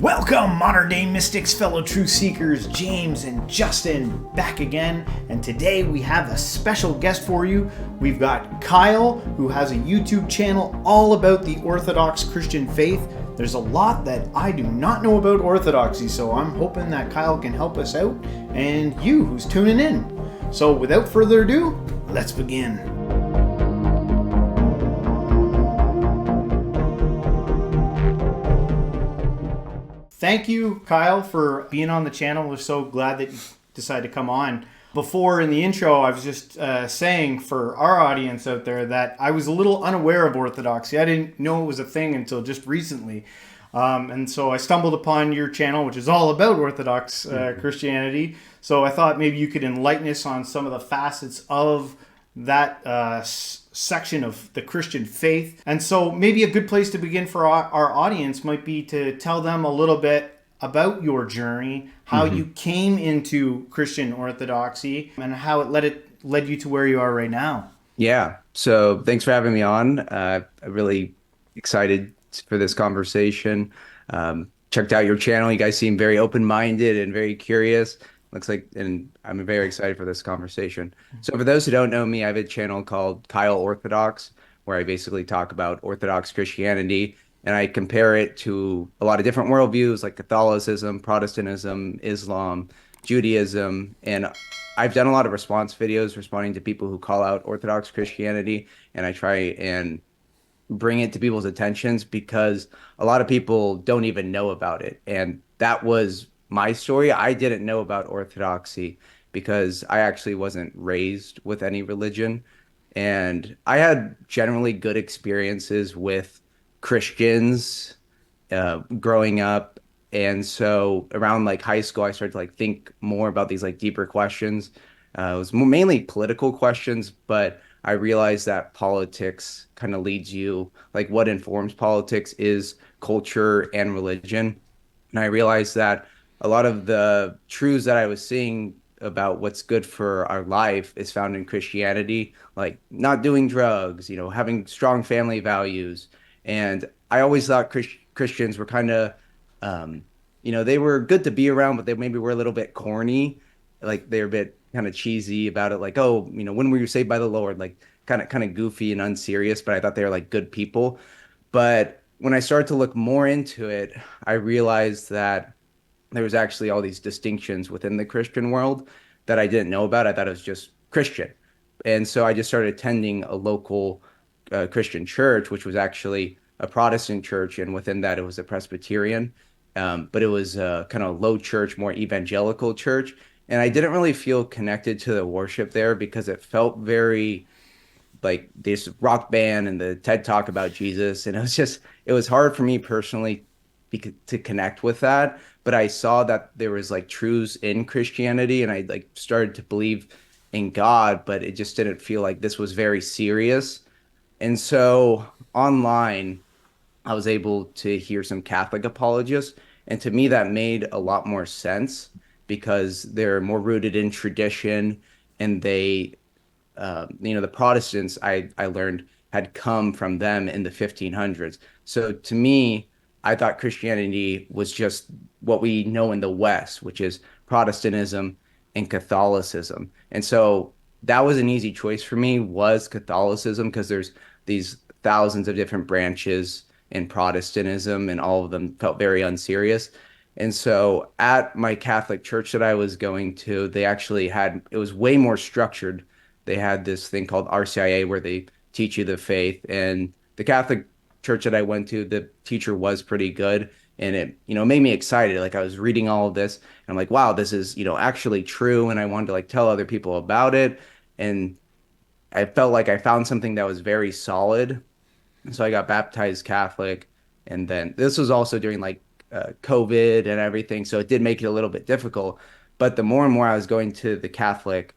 Welcome, modern day mystics, fellow truth seekers, James and Justin back again. And today we have a special guest for you. We've got Kyle, who has a YouTube channel all about the Orthodox Christian faith. There's a lot that I do not know about Orthodoxy, so I'm hoping that Kyle can help us out, and you who's tuning in. So without further ado, let's begin. Thank you, Kyle, for being on the channel. We're so glad that you decided to come on. Before, in the intro, I was just saying for our audience out there that I was a little unaware of Orthodoxy. I didn't know it was a thing until just recently. And so I stumbled upon your channel, which is all about Orthodox Christianity. So I thought maybe you could enlighten us on some of the facets of that section of the Christian faith. And so maybe a good place to begin for our audience might be to tell them a little bit about your journey, how you came into Christian Orthodoxy, and how it led you to where you are right now. Yeah. So thanks for having me on. I'm really excited for this conversation. Checked out your channel. You guys seem very open-minded and very curious. Looks like, and I'm very excited for this conversation. So for those who don't know me, I have a channel called Kyle Orthodox, where I basically talk about Orthodox Christianity, and I compare it to a lot of different worldviews like Catholicism, Protestantism, Islam, Judaism, and I've done a lot of response videos responding to people who call out Orthodox Christianity, and I try and bring it to people's attentions because a lot of people don't even know about it. And that was my story. I didn't know about Orthodoxy because I actually wasn't raised with any religion. And I had generally good experiences with Christians growing up. And so around like high school, I started to like think more about these like deeper questions. It was mainly political questions, but I realized that politics kind of leads you, like what informs politics is culture and religion. And I realized that a lot of the truths that I was seeing about what's good for our life is found in Christianity, like not doing drugs, having strong family values. And I always thought Christians were kind of, they were good to be around, but they maybe were a little bit corny. Like they're a bit kind of cheesy about it. Like, oh, when were you saved by the Lord? Like kind of goofy and unserious, but I thought they were like good people. But when I started to look more into it, I realized that there was actually all these distinctions within the Christian world that I didn't know about. I thought it was just Christian. And so I just started attending a local Christian church, which was actually a Protestant church. And within that, it was a Presbyterian. But it was a kind of low church, more evangelical church. And I didn't really feel connected to the worship there because it felt very like this rock band and the TED Talk about Jesus. And it was hard for me personally to connect with that. But I saw that there was like truths in Christianity, and I like started to believe in God, but it just didn't feel like this was very serious. And so online, I was able to hear some Catholic apologists, and to me that made a lot more sense because they're more rooted in tradition, and the Protestants I learned had come from them in the 1500s. So to me, I thought Christianity was just what we know in the West, which is Protestantism and Catholicism. And so that was an easy choice for me, was Catholicism, because there's these thousands of different branches in Protestantism, and all of them felt very unserious. And so at my Catholic church that I was going to, they actually it was way more structured. They had this thing called RCIA where they teach you the faith. And the Catholic church that I went to, the teacher was pretty good. And it, made me excited. Like I was reading all of this and I'm like, wow, this is, actually true. And I wanted to like tell other people about it. And I felt like I found something that was very solid. And so I got baptized Catholic. And then this was also during like COVID and everything. So it did make it a little bit difficult. But the more and more I was going to the Catholic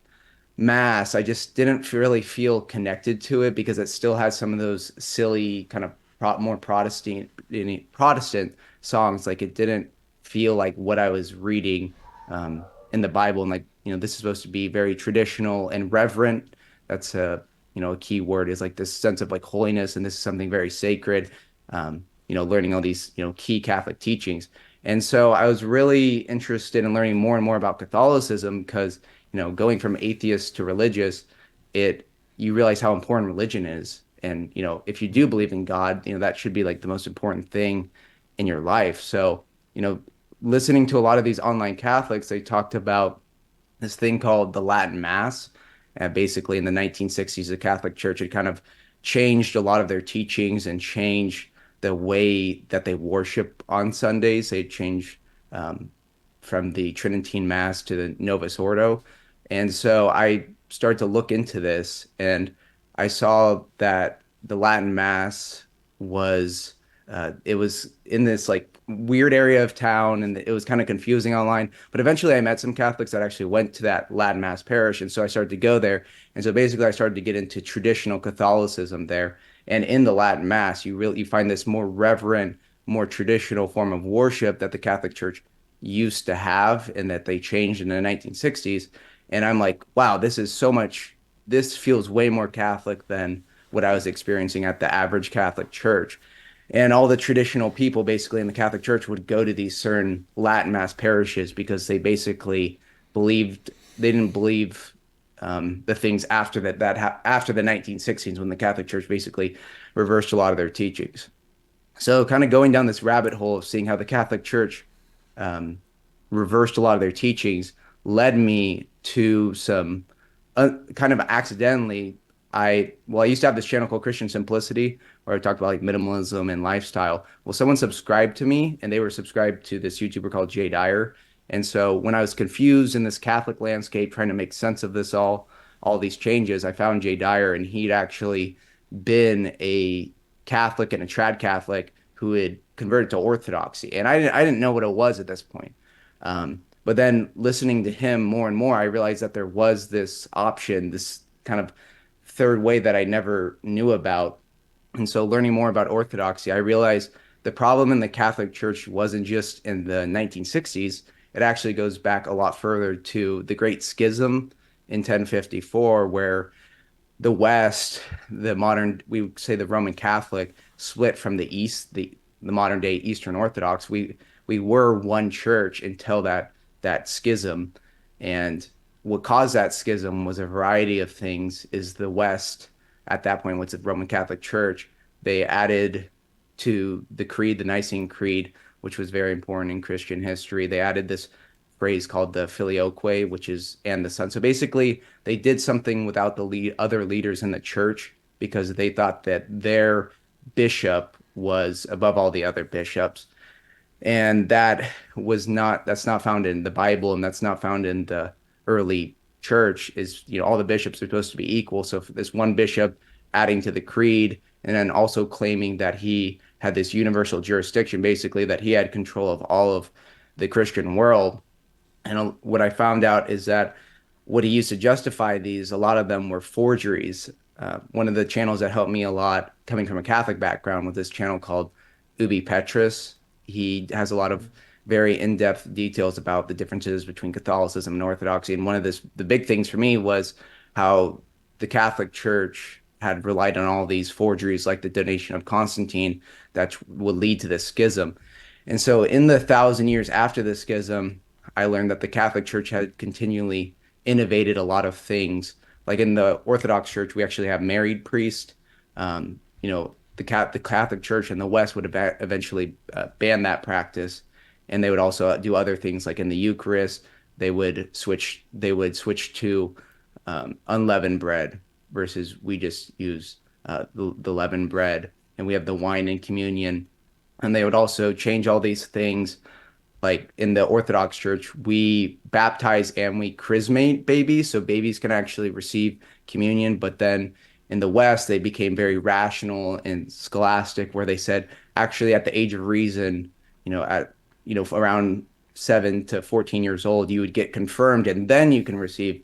Mass, I just didn't really feel connected to it because it still has some of those silly kind of more Protestant songs. Like it didn't feel like what I was reading in the Bible. And like, this is supposed to be very traditional and reverent. That's a key word, is like this sense of like holiness. And this is something very sacred, learning all these, key Catholic teachings. And so I was really interested in learning more and more about Catholicism because, going from atheist to religious, it you realize how important religion is. And, if you do believe in God, that should be like the most important thing in your life. So, you know, listening to a lot of these online Catholics, they talked about this thing called the Latin Mass. Basically, in the 1960s, the Catholic Church had kind of changed a lot of their teachings and changed the way that they worship on Sundays. They changed um, from the Tridentine Mass to the Novus Ordo. And so I started to look into this, and I saw that the Latin Mass was it was in this like weird area of town, and it was kind of confusing online. But eventually, I met some Catholics that actually went to that Latin Mass parish, and so I started to go there. And so basically, I started to get into traditional Catholicism there. And in the Latin Mass, you find this more reverent, more traditional form of worship that the Catholic Church used to have, and that they changed in the 1960s. And I'm like, wow, this is so much. This feels way more Catholic than what I was experiencing at the average Catholic church. And all the traditional people basically in the Catholic Church would go to these certain Latin Mass parishes because they basically believed they didn't believe the things after after the 1960s when the Catholic Church basically reversed a lot of their teachings. So kind of going down this rabbit hole of seeing how the Catholic Church um, reversed a lot of their teachings led me to some kind of accidentally. I used to have this channel called Christian Simplicity where I talked about like minimalism and lifestyle. Well, someone subscribed to me, and they were subscribed to this YouTuber called Jay Dyer. And so when I was confused in this Catholic landscape, trying to make sense of this all these changes, I found Jay Dyer, and he'd actually been a Catholic and a trad Catholic who had converted to Orthodoxy. And I didn't know what it was at this point. But then listening to him more and more, I realized that there was this option, this kind of third way that I never knew about. And so learning more about Orthodoxy, I realized the problem in the Catholic Church wasn't just in the 1960s. It actually goes back a lot further to the Great Schism in 1054, where the West, we would say the Roman Catholic, split from the East, the modern day Eastern Orthodox. We were one church until that schism, and what caused that schism was a variety of things. Is the West at that point, what's the Roman Catholic Church? They added to the creed, the Nicene Creed, which was very important in Christian history. They added this phrase called the filioque, which is and the Son. So basically, they did something without the other leaders in the church because they thought that their bishop was above all the other bishops. And that's not found in the Bible, and that's not found in the early church. Is, all the bishops are supposed to be equal. So if this one bishop adding to the creed and then also claiming that he had this universal jurisdiction, basically that he had control of all of the Christian world. And what I found out is that what he used to justify these, a lot of them were forgeries. One of the channels that helped me a lot, coming from a Catholic background, was this channel called Ubi Petrus. He has a lot of very in-depth details about the differences between Catholicism and Orthodoxy. And the big things for me was how the Catholic Church had relied on all these forgeries, like the donation of Constantine, that would lead to this schism. And so, in the 1,000 years after the schism, I learned that the Catholic Church had continually innovated a lot of things. Like in the Orthodox Church, we actually have married priests. The Catholic Church in the West would eventually ban that practice, and they would also do other things like in the Eucharist. They would switch to unleavened bread versus we just use the leavened bread, and we have the wine in communion. And they would also change all these things. Like in the Orthodox Church, we baptize and we chrismate babies, so babies can actually receive communion. But then in the West, they became very rational and scholastic, where they said, actually, at the age of reason, around 7 to 14 years old, you would get confirmed, and then you can receive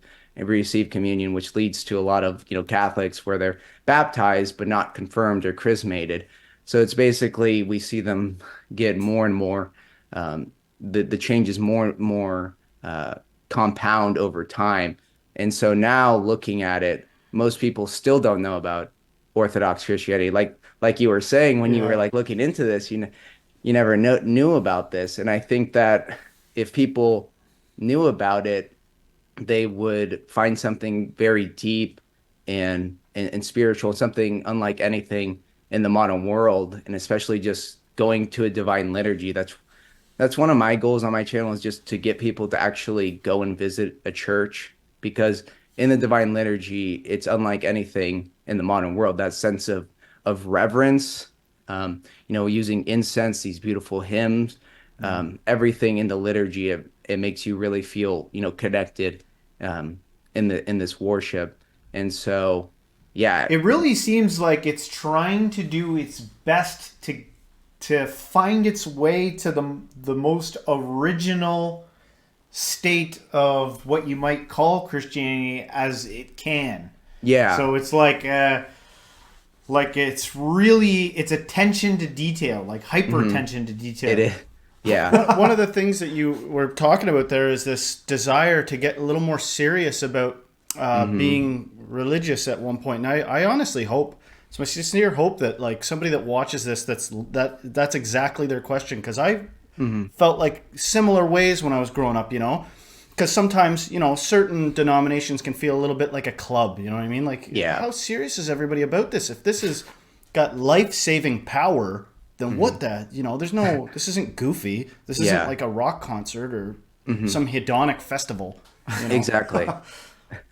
communion, which leads to a lot of Catholics where they're baptized but not confirmed or chrismated. So it's basically we see them get more and more. The changes more and more compound over time. And so now looking at it, most people still don't know about Orthodox Christianity. Like you were saying when you were Yeah. like looking into this, you never knew about this. And I think that if people knew about it, they would find something very deep and spiritual, something unlike anything in the modern world, and especially just going to a divine liturgy. That's one of my goals on my channel, is just to get people to actually go and visit a church, because in the divine liturgy, it's unlike anything in the modern world. That sense of reverence, using incense, these beautiful hymns, everything in the liturgy, it makes you really feel, connected um, in this worship. And so, yeah. It really seems like it's trying to do its best to find its way to the most original state of what you might call Christianity as it can. Yeah. So it's like it's attention to detail, like hyper Mhm. attention to It detail. is. Yeah. One of the things that you were talking about there is this desire to get a little more serious about Hmm. being religious at one point. And I honestly hope, it's my sincere hope that like somebody that watches this, that's exactly their question. Because I Hmm. felt like similar ways when I was growing up, because sometimes, certain denominations can feel a little bit like a club, you know what I mean? Like, Yeah. how serious is everybody about this? If this has got life-saving power, then Hmm. what the, this isn't goofy. This isn't Yeah. like a rock concert or Hmm. some hedonic festival, you know? Exactly.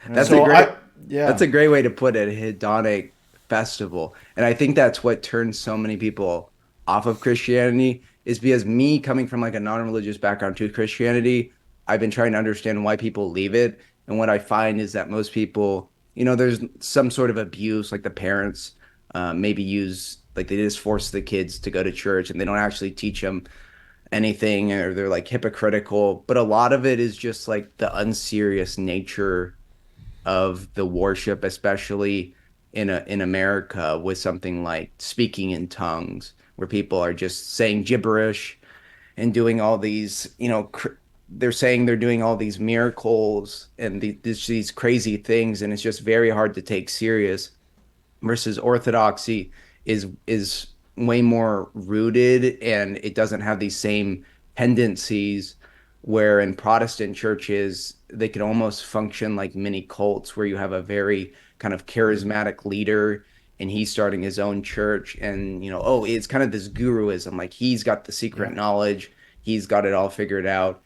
That's a So great yeah. that's a great way to put it, hedonic festival. And I think that's what turns so many people off of Christianity, is because me coming from like a non-religious background to Christianity, I've been trying to understand why people leave it. And what I find is that most people, there's some sort of abuse, like the parents maybe use, like they just force the kids to go to church and they don't actually teach them anything, or they're like hypocritical. But a lot of it is just like the unserious nature of the worship, especially in America, with something like speaking in tongues, where people are just saying gibberish and doing all these, they're saying they're doing all these miracles and these crazy things, and it's just very hard to take serious. Versus orthodoxy is way more rooted, and it doesn't have these same tendencies, where in Protestant churches they can almost function like mini cults, where you have a very kind of charismatic leader and he's starting his own church, and oh, it's kind of this guruism, like he's got the secret Yeah. knowledge, he's got it all figured out.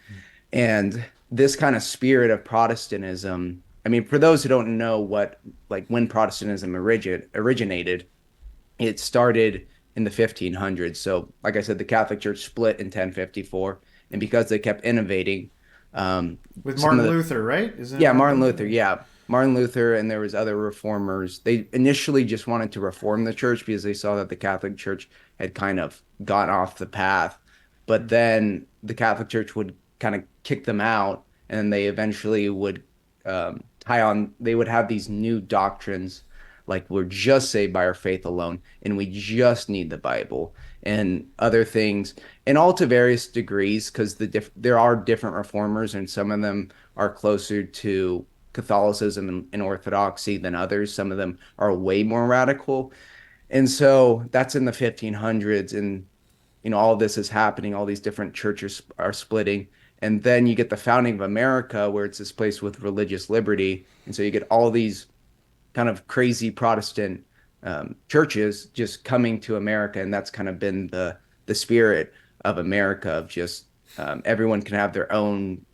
And this kind of spirit of Protestantism, I mean, for those who don't know what, like when Protestantism originated, it started in the 1500s. So, like I said, the Catholic Church split in 1054, and because they kept innovating, With some of Martin the Luther, right? Isn't it yeah, Martin Martin Luther, Luther? yeah, Martin Luther, and there was other reformers. They initially just wanted to reform the church because they saw that the Catholic Church had kind of gone off the path. But then the Catholic Church would kind of kick them out, and they eventually would tie on. They would have these new doctrines, like we're just saved by our faith alone, and we just need the Bible and other things, and all to various degrees, because there are different reformers, and some of them are closer to Catholicism and Orthodoxy than others. Some of them are way more radical. And so that's in the 1500s. And, all this is happening. All these different churches are splitting. And then you get the founding of America, where it's this place with religious liberty. And so you get all these kind of crazy Protestant churches just coming to America. And that's kind of been the spirit of America, of just everyone can have their own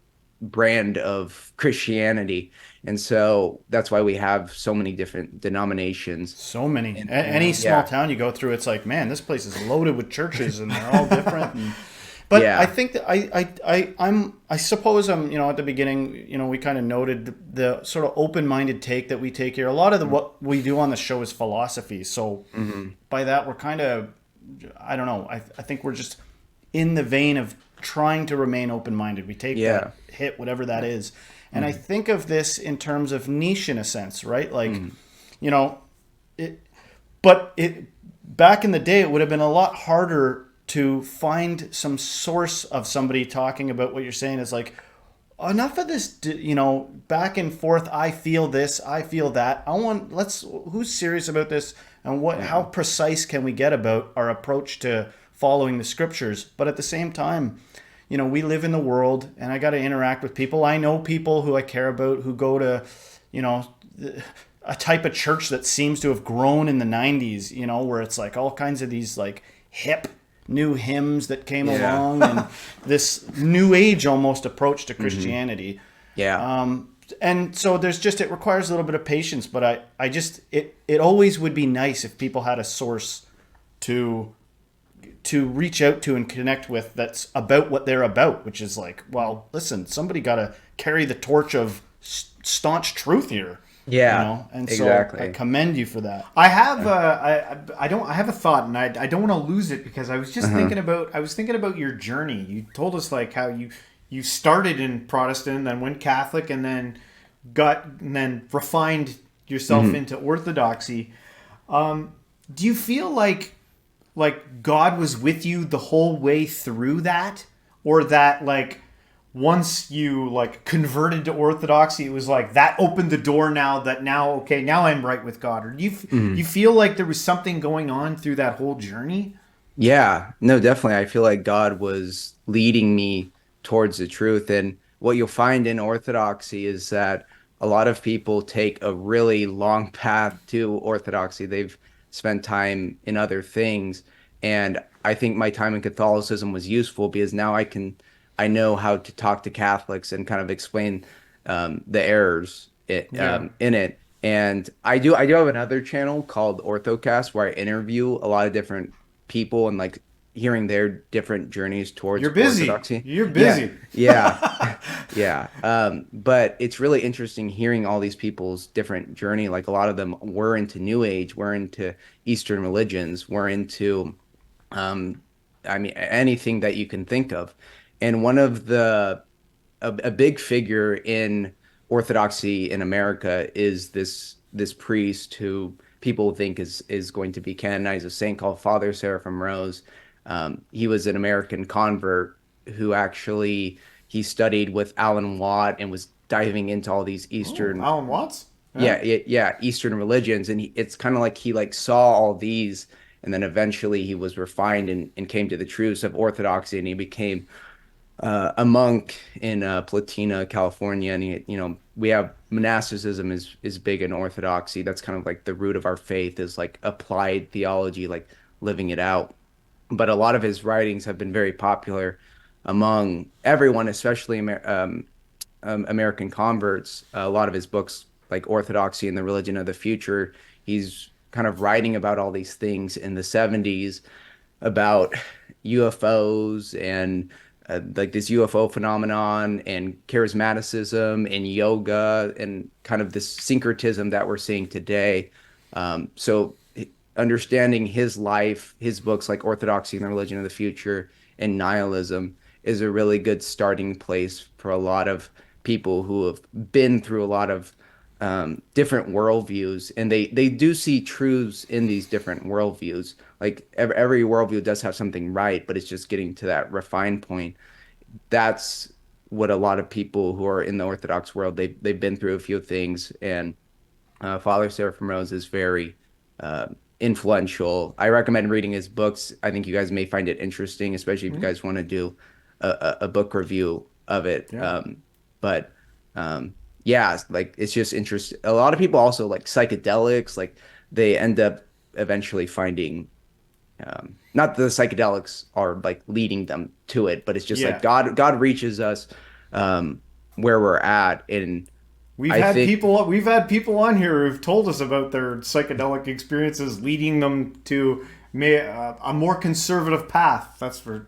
brand of Christianity. And so that's why we have so many different denominations. So many. And Any small yeah, town you go through, it's like, man, this place is loaded with churches, and they're all different. But I yeah, think that I suppose at the beginning, we kind of noted the sort of open-minded take that we take here. A lot of what we do on the show is philosophy. So hmm, by that, we're kind of, I don't know. I think we're just in the vein of trying to remain open-minded. We take yeah, that hit, whatever that is. And I hmm, think of this in terms of niche in a sense, right? Like, hmm, you know, it, but it back in the day, it would have been a lot harder to find some source of somebody talking about what you're saying is like, enough of this, back and forth. I feel this, I feel that. Who's serious about this, and how hmm, precise can we get about our approach to following the scriptures. But at the same time, we live in the world, and I got to interact with people. I know people who I care about who go to, a type of church that seems to have grown in the 90s, where it's like all kinds of these like hip new hymns that came along and this new age almost approach to Christianity. And so it requires a little bit of patience, but it always would be nice if people had a source to reach out to and connect with that's about what they're about, which is like, well, listen, somebody got to carry the torch of staunch truth here. And exactly. So I commend you for that. I have I have a thought, and I don't want to lose it, because I was just thinking about your journey. You told us like how you started in Protestant, then went Catholic, and then refined yourself into Orthodoxy. Do you feel like God was with you the whole way through that, or that like once you like converted to Orthodoxy, it was like that opened the door, now I'm right with God? Or do you feel like there was something going on through that whole journey? Yeah, no, definitely. I feel like God was leading me towards the truth. And what you'll find in Orthodoxy is that a lot of people take a really long path to Orthodoxy. They've spent time in other things. And I think my time in Catholicism was useful because now I know how to talk to Catholics and kind of explain the errors in it. And I do have another channel called Orthocast where I interview a lot of different people and like hearing their different journeys towards Orthodoxy. You're busy. But it's really interesting hearing all these people's different journey. Like a lot of them were into New Age, were into Eastern religions, were into, anything that you can think of. And one of a big figure in Orthodoxy in America is this priest who people think is going to be canonized, a saint called Father Seraphim Rose. He was an American convert who actually he studied with Alan Watt and was diving into all these Eastern Alan Watts? Eastern religions, and it's kind of like he like saw all these, and then eventually he was refined and came to the truths of Orthodoxy, and he became a monk in Platina, California. And we have monasticism is big in Orthodoxy. That's kind of like the root of our faith, is like applied theology, like living it out. But a lot of his writings have been very popular among everyone, especially American converts. A lot of his books, like Orthodoxy and the Religion of the Future, he's kind of writing about all these things in the 70s about UFOs and like this UFO phenomenon and charismaticism and yoga and kind of this syncretism that we're seeing today. So understanding his life, his books like Orthodoxy and the Religion of the Future and Nihilism is a really good starting place for a lot of people who have been through a lot of different worldviews, and they do see truths in these different worldviews. Like every worldview does have something right, but it's just getting to that refined point. That's what a lot of people who are in the Orthodox world, they've been through a few things, and Father Seraphim Rose is very influential. I recommend reading his books. I think you guys may find it interesting, especially if you guys want to do a book review of it. Like it's just interesting. A lot of people also like psychedelics, like they end up eventually finding, not that the psychedelics are like leading them to it, but it's just like God reaches us where we're at. And we've had people on here who've told us about their psychedelic experiences leading them to a more conservative path. That's for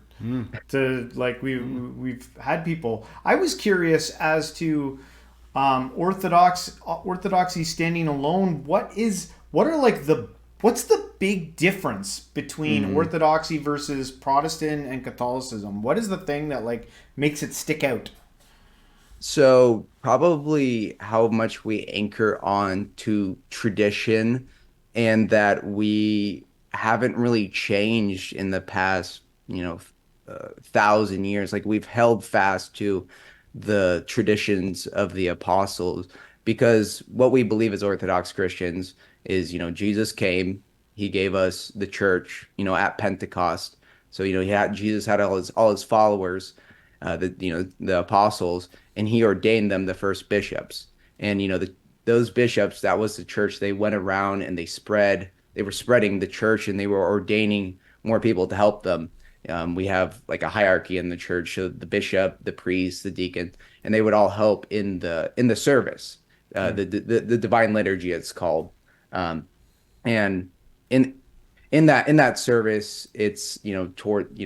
to like we've had people. I was curious as to Orthodoxy standing alone. What's the big difference between Orthodoxy versus Protestant and Catholicism? What is the thing that like makes it stick out? So probably how much we anchor on to tradition, and that we haven't really changed in the past, 1,000 years. Like we've held fast to the traditions of the apostles, because what we believe as Orthodox Christians is, Jesus came, he gave us the church, at Pentecost. So, Jesus had all his followers, the apostles, and he ordained them the first bishops. And, those bishops, that was the church. They went around and they were spreading the church, and they were ordaining more people to help them. We have like a hierarchy in the church, so the bishop, the priest, the deacon, and they would all help in the service, the divine liturgy, it's called. And in in that service, it's toward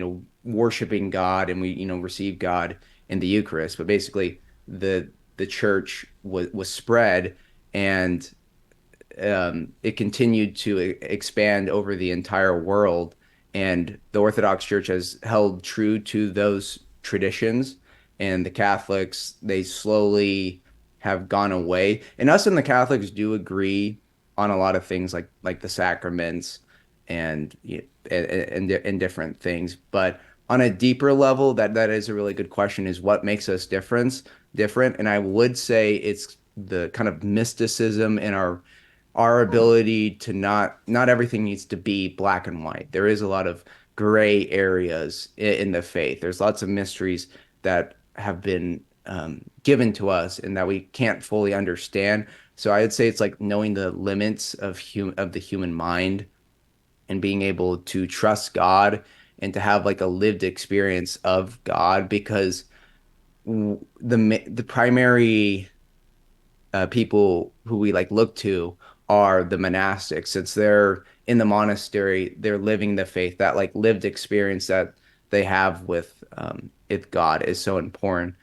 worshiping God, and we receive God in the Eucharist. But basically, the church was spread, and it continued to expand over the entire world. And the Orthodox Church has held true to those traditions, and the Catholics, they slowly have gone away. And us and the Catholics do agree on a lot of things, like the sacraments and and different things. But on a deeper level, that is a really good question: is what makes us different? And I would say it's the kind of mysticism in our ability to not everything needs to be black and white. There is a lot of gray areas in the faith. There's lots of mysteries that have been given to us and that we can't fully understand. So I would say it's like knowing the limits of the human mind, and being able to trust God and to have like a lived experience of God, because the primary people who we like look to are the monastics. Since they're in the monastery, they're living the faith. That like lived experience that they have with God is so important.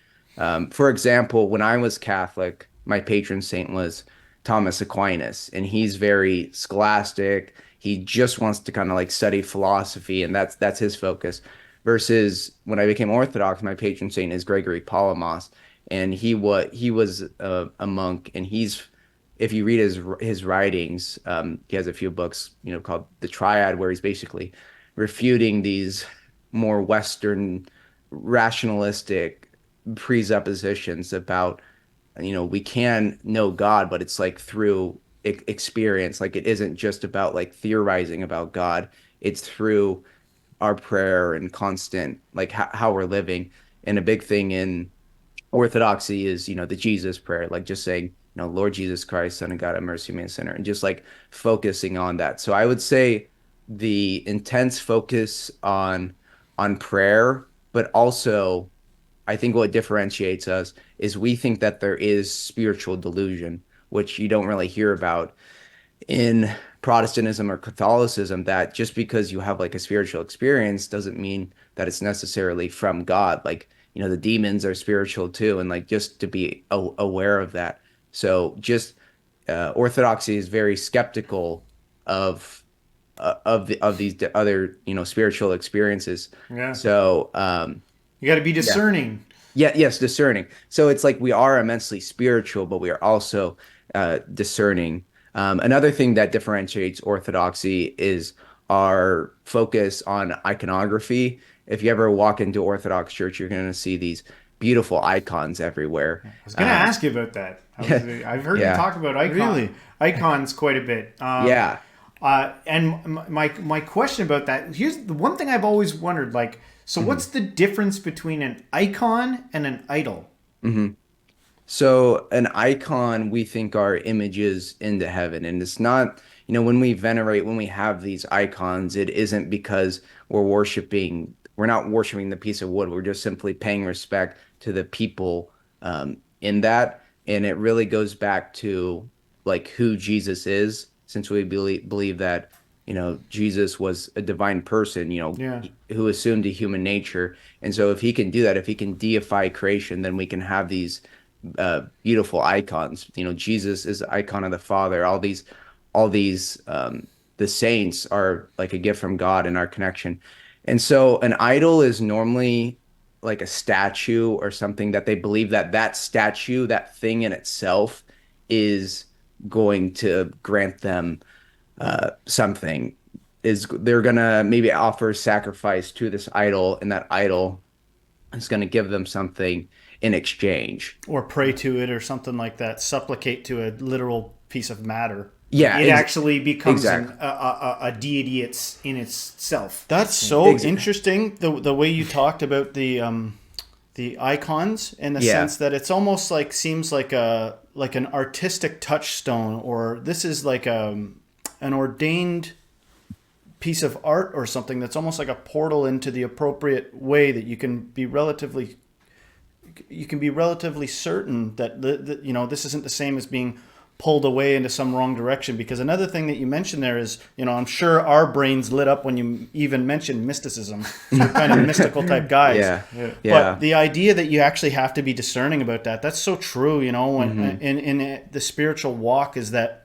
For example, when I was Catholic, my patron saint was Thomas Aquinas, and he's very scholastic. He just wants to kind of like study philosophy, and that's his focus. Versus when I became Orthodox, my patron saint is Gregory Palamas, and he was a monk, and if you read his writings, he has a few books, called The Triad, where he's basically refuting these more Western rationalistic presuppositions about, we can know God, but it's like through experience. Like it isn't just about like theorizing about God. It's through our prayer and constant, like how we're living. And a big thing in Orthodoxy is, the Jesus prayer, like just saying, Lord Jesus Christ, Son of God, have mercy on me, a sinner, and just like focusing on that. So I would say the intense focus on prayer, but also I think what differentiates us is we think that there is spiritual delusion, which you don't really hear about in Protestantism or Catholicism, that just because you have like a spiritual experience doesn't mean that it's necessarily from God. Like, the demons are spiritual too. And like, just to be aware of that. So just Orthodoxy is very skeptical of of these other, spiritual experiences. Yeah. So, You got to be yeah. discerning. Yeah, yes, discerning. So it's like we are immensely spiritual, but we are also discerning. Another thing that differentiates Orthodoxy is our focus on iconography. If you ever walk into Orthodox church, you're going to see these beautiful icons everywhere. I was going to ask you about that. I've heard you Yeah, talk about Really? icons quite a bit. yeah. And my question about that, here's the one thing I've always wondered, like, so what's the difference between an icon and an idol? So an icon, we think, are images into heaven, and it's not, when we have these icons, it isn't because we're not worshiping the piece of wood. We're just simply paying respect to the people in that. And it really goes back to like who Jesus is, since we believe that, Jesus was a divine person, Yeah. who assumed a human nature. And so if he can do that, if he can deify creation, then we can have these beautiful icons. Jesus is the icon of the Father. All these, the saints are like a gift from God in our connection. And so an idol is normally like a statue or something that they believe that statue, that thing in itself, is going to grant them something. Is they're gonna maybe offer sacrifice to this idol, and that idol is gonna give them something in exchange. Or pray to it or something like that. Supplicate to a literal piece of matter. Yeah, it actually becomes exactly. a deity in itself. That's so interesting. The way you talked about the icons, in the sense that it's almost like seems like an artistic touchstone, or this is like an ordained piece of art or something that's almost like a portal into the appropriate way that you can be relatively certain that this isn't the same as being pulled away into some wrong direction. Because another thing that you mentioned there is, I'm sure our brains lit up when you even mentioned mysticism. We're kind of mystical type guys. Yeah. But the idea that you actually have to be discerning about that's so true. When in the spiritual walk, is that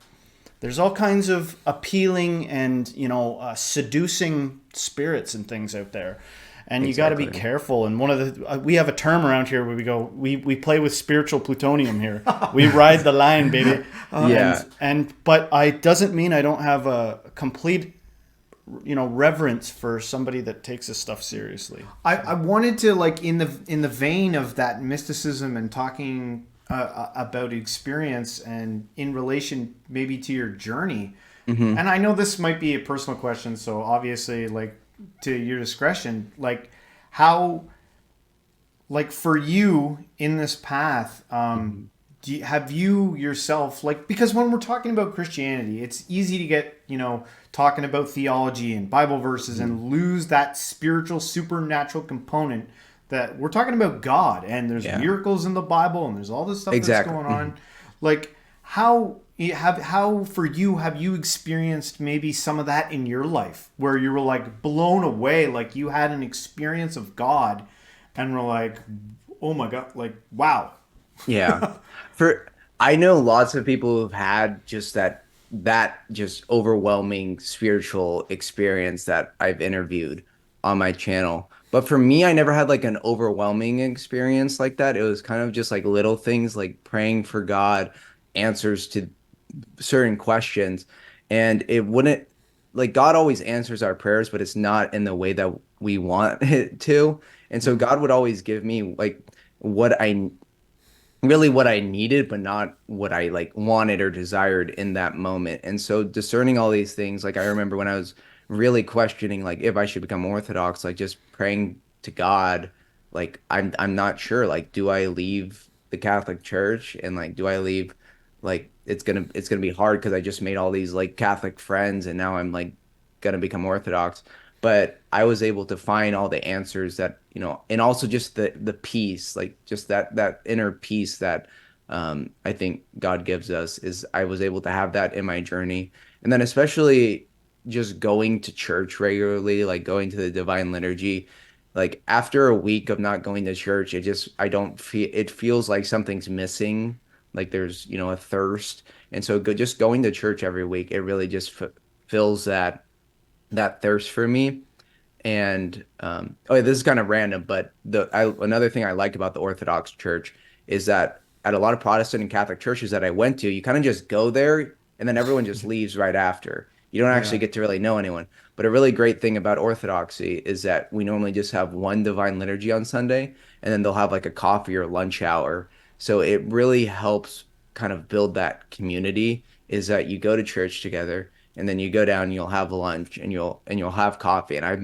there's all kinds of appealing and seducing spirits and things out there. And you got to be careful. And one of we have a term around here where we play with spiritual plutonium here. We ride the line, baby. But it doesn't mean I don't have a complete, reverence for somebody that takes this stuff seriously. I wanted to, like, in the vein of that mysticism and talking about experience and in relation maybe to your journey. And I know this might be a personal question, so obviously, like, to your discretion, like, how, like, for you in this path, have you yourself, like, because when we're talking about Christianity, it's easy to get, talking about theology and Bible verses and lose that spiritual, supernatural component that we're talking about God, and there's miracles in the Bible, and there's all this stuff that's going on. Like, how for you have you experienced maybe some of that in your life, where you were, like, blown away, like you had an experience of God and were like, oh my God, like, wow. Yeah. I know lots of people who've had just that just overwhelming spiritual experience that I've interviewed on my channel. But for me, I never had, like, an overwhelming experience like that. It was kind of just like little things, like praying for God answers to certain questions, and it wouldn't, like, God always answers our prayers, but it's not in the way that we want it to. And so God would always give me, like, what I needed, but not what I, like, wanted or desired in that moment. And so discerning all these things, like, I remember when I was really questioning, like, if I should become Orthodox, like, just praying to God, like, I'm not sure, like, do I leave the Catholic Church, and, like, do I leave, like, it's gonna be hard because I just made all these, like, Catholic friends, and now I'm, like, gonna become Orthodox. But I was able to find all the answers that, and also just the peace, like, just that inner peace that I think God gives us, is I was able to have that in my journey. And then especially just going to church regularly, like going to the Divine Liturgy, like, after a week of not going to church, I don't feel, it feels like something's missing, like there's, a thirst. And so just going to church every week, it really just fills that thirst for me. And this is kind of random, but another thing I like about the Orthodox Church is that at a lot of Protestant and Catholic churches that I went to, you kind of just go there and then everyone just leaves right after. You don't actually get to really know anyone. But a really great thing about Orthodoxy is that we normally just have one Divine Liturgy on Sunday, and then they'll have, like, a coffee or lunch hour. So it really helps kind of build that community, is that you go to church together, and then you go down, you'll have lunch, and you'll have coffee. And I've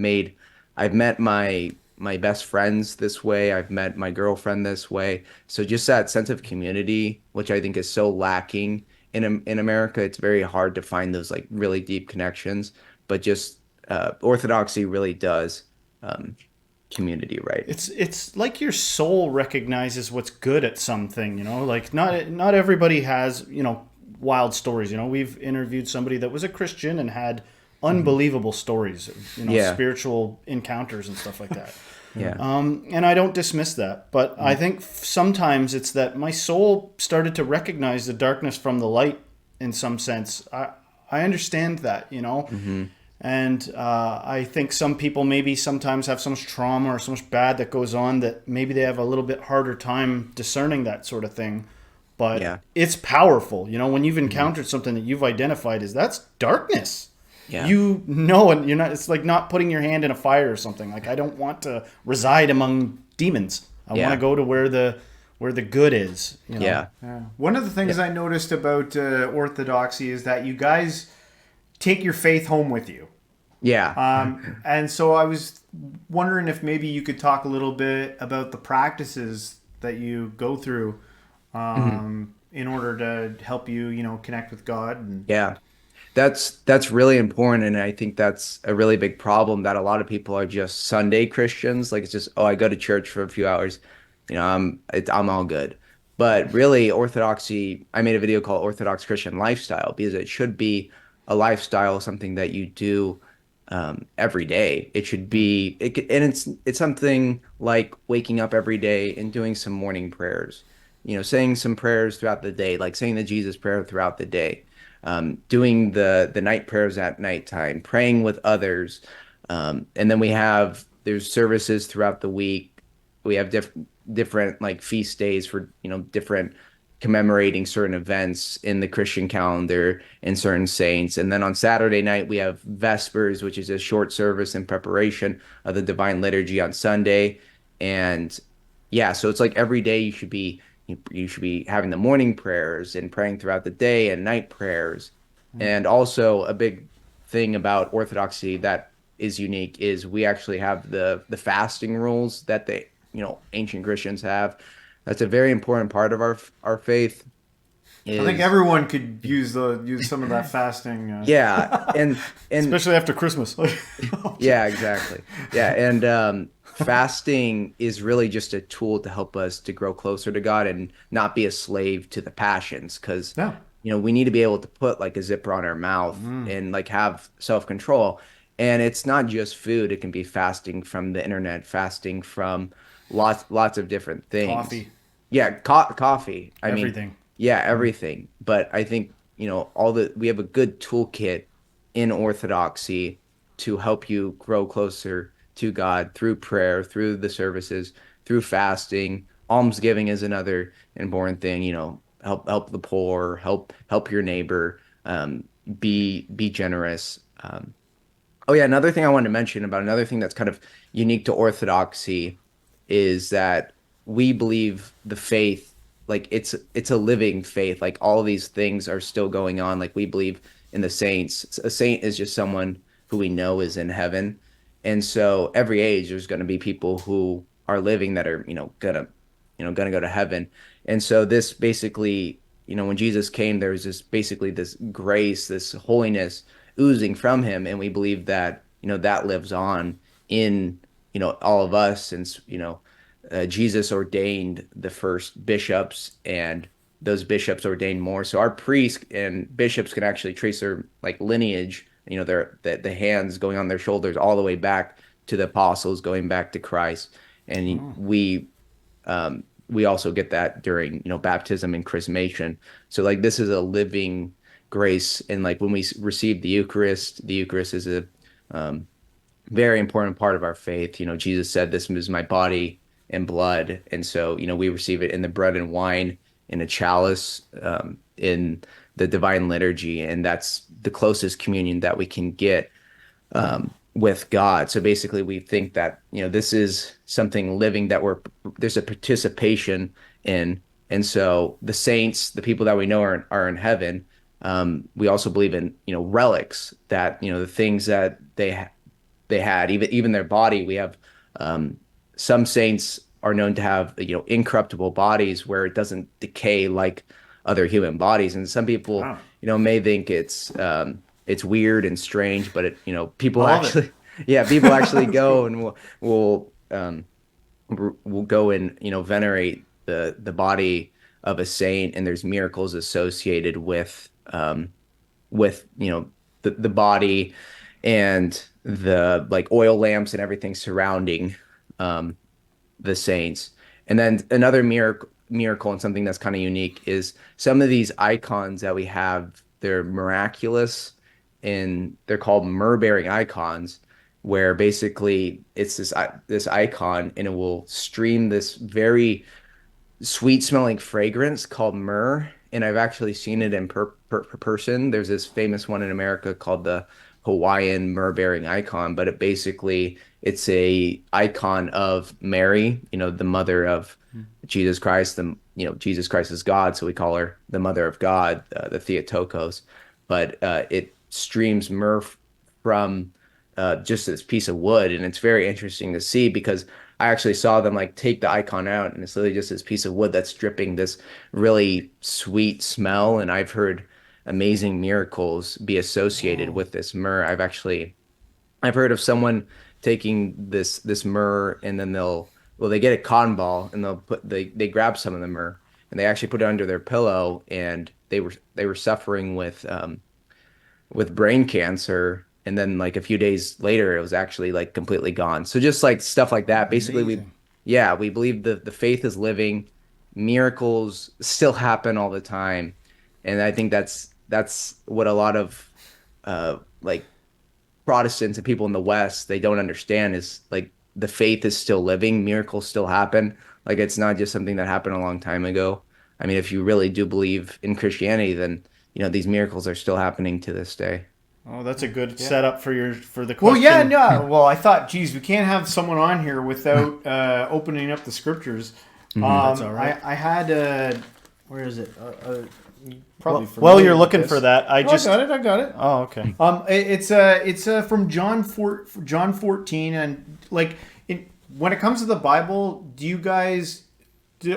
met my best friends this way. I've met my girlfriend this way. So just that sense of community, which I think is so lacking in America. It's very hard to find those, like, really deep connections, but just Orthodoxy really does community, right? It's like your soul recognizes what's good at something, like not everybody has, wild stories. We've interviewed somebody that was a Christian and had unbelievable stories of, spiritual encounters and stuff like that. And I don't dismiss that, but I think sometimes it's that my soul started to recognize the darkness from the light in some sense. I understand that, and I think some people maybe sometimes have so much trauma or so much bad that goes on that maybe they have a little bit harder time discerning that sort of thing. But it's powerful, when you've encountered something that you've identified as that's darkness. And you're not. It's like not putting your hand in a fire or something. Like, I don't want to reside among demons. I want to go to where where the good is, you know. Yeah. Yeah. One of the things I noticed about Orthodoxy is that you guys take your faith home with you. Yeah. And so I was wondering if maybe you could talk a little bit about the practices that you go through Mhm. in order to help you, connect with God. And Yeah. That's really important, and I think that's a really big problem that a lot of people are just Sunday Christians. Like it's just, oh, I go to church for a few hours, I'm all good. But really, Orthodoxy, I made a video called Orthodox Christian Lifestyle because it should be a lifestyle, something that you do every day. It should be, and it's something like waking up every day and doing some morning prayers, saying some prayers throughout the day, like saying the Jesus prayer throughout the day, doing the night prayers at nighttime, praying with others, and then there's services throughout the week. We have different like feast days for different commemorating certain events in the Christian calendar and certain saints. And then on Saturday night we have Vespers, which is a short service in preparation of the Divine Liturgy on Sunday. And yeah, so it's like every day you should be having the morning prayers and praying throughout the day and night prayers. And also a big thing about Orthodoxy that is unique is we actually have the fasting rules that ancient Christians have. That's a very important part of our faith I think is everyone could use some of that fasting, yeah, and Especially after Christmas. yeah, exactly. Yeah, and fasting is really just a tool to help us to grow closer to God and not be a slave to the passions, because No. we need to be able to put like a zipper on our mouth and like have self-control. And it's not just food; it can be fasting from the internet, fasting from lots of different things. Coffee, Yeah, coffee. I mean, Everything. yeah, everything. But I think, we have a good toolkit in Orthodoxy to help you grow closer to God through prayer, through the services, through fasting. Almsgiving is another important thing, help the poor, help your neighbor, be generous. Oh yeah, another thing I wanted to mention about another thing that's kind of unique to Orthodoxy is that we believe the faith, like it's a living faith. Like all these things are still going on. Like we believe in the saints. A saint is just someone who we know is in heaven. And so every age there's going to be people who are living that are, gonna go to heaven. And so this basically, when Jesus came, there was this basically this grace, this holiness oozing from him, and we believe that that lives on in all of us, since Jesus ordained the first bishops, and those bishops ordained more. So our priests and bishops can actually trace their like lineage, their the hands going on their shoulders all the way back to the apostles, going back to Christ. And we also get that during baptism and chrismation. So like this is a living grace, and like when we receive the Eucharist is a um, very important part of our faith. Jesus said, "This is my body and blood," and so we receive it in the bread and wine in a chalice, in the Divine Liturgy, and that's the closest communion that we can get with God. So basically, we think that this is something living that there's a participation in, and so the saints, the people that we know are in heaven. We also believe in relics, that the things that they had, even their body. We have some saints are known to have incorruptible bodies where it doesn't decay like other human bodies, and some people wow, may think it's weird and strange, but I people love it. actually yeah, people actually That's go cool. and will go and venerate the body of a saint, and there's miracles associated with the body, and the like oil lamps and everything surrounding um, the saints. And then another miracle and something that's kind of unique is some of these icons that we have. They're miraculous, and they're called myrrh-bearing icons, where basically it's this icon, and it will stream this very sweet smelling fragrance called myrrh. And I've actually seen it in person. There's this famous one in America called the Hawaiian myrrh-bearing icon, but it's a icon of Mary, the mother of Jesus Christ. Jesus Christ is God, so we call her the mother of God, the Theotokos. But it streams myrrh from just this piece of wood, and it's very interesting to see because I actually saw them like take the icon out, and it's literally just this piece of wood that's dripping this really sweet smell. And I've heard amazing miracles be associated with this myrrh. I've heard of someone taking this myrrh, and then they get a cotton ball, and they grab some of the myrrh, and they actually put it under their pillow, and they were suffering with brain cancer, and then like a few days later it was actually like completely gone. So just like stuff like that. Basically, Amazing. we believe the faith is living. Miracles still happen all the time, and I think that's what a lot of like Protestants and people in the West, they don't understand, is like the faith is still living, miracles still happen. Like it's not just something that happened a long time ago. I mean, if you really do believe in Christianity, then these miracles are still happening to this day. Oh, that's a good setup for the Well, question. yeah, no. Well, I thought, geez, we can't have someone on here without opening up the scriptures. That's all right. I had where is it? Probably. While you're looking for that, I got it. Oh, okay. It's from John 14, and like when it comes to the Bible, do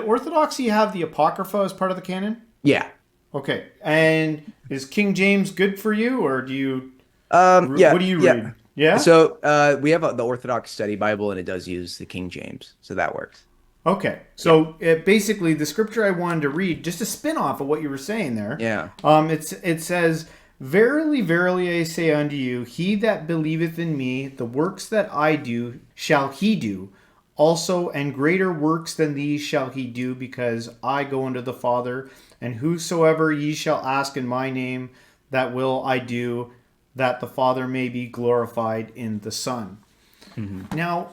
Orthodoxy have the Apocrypha as part of the canon? Yeah. Okay, and is King James good for you, or do you? Yeah. What do you read? Yeah. So we have the Orthodox Study Bible, and it does use the King James, so that works. Okay, so basically the scripture I wanted to read, just a spin-off of what you were saying there. Yeah. It says, "Verily, verily, I say unto you, he that believeth in me, the works that I do shall he do, also, and greater works than these shall he do, because I go unto the Father. And whosoever ye shall ask in my name, that will I do, that the Father may be glorified in the Son." Mm-hmm. Now,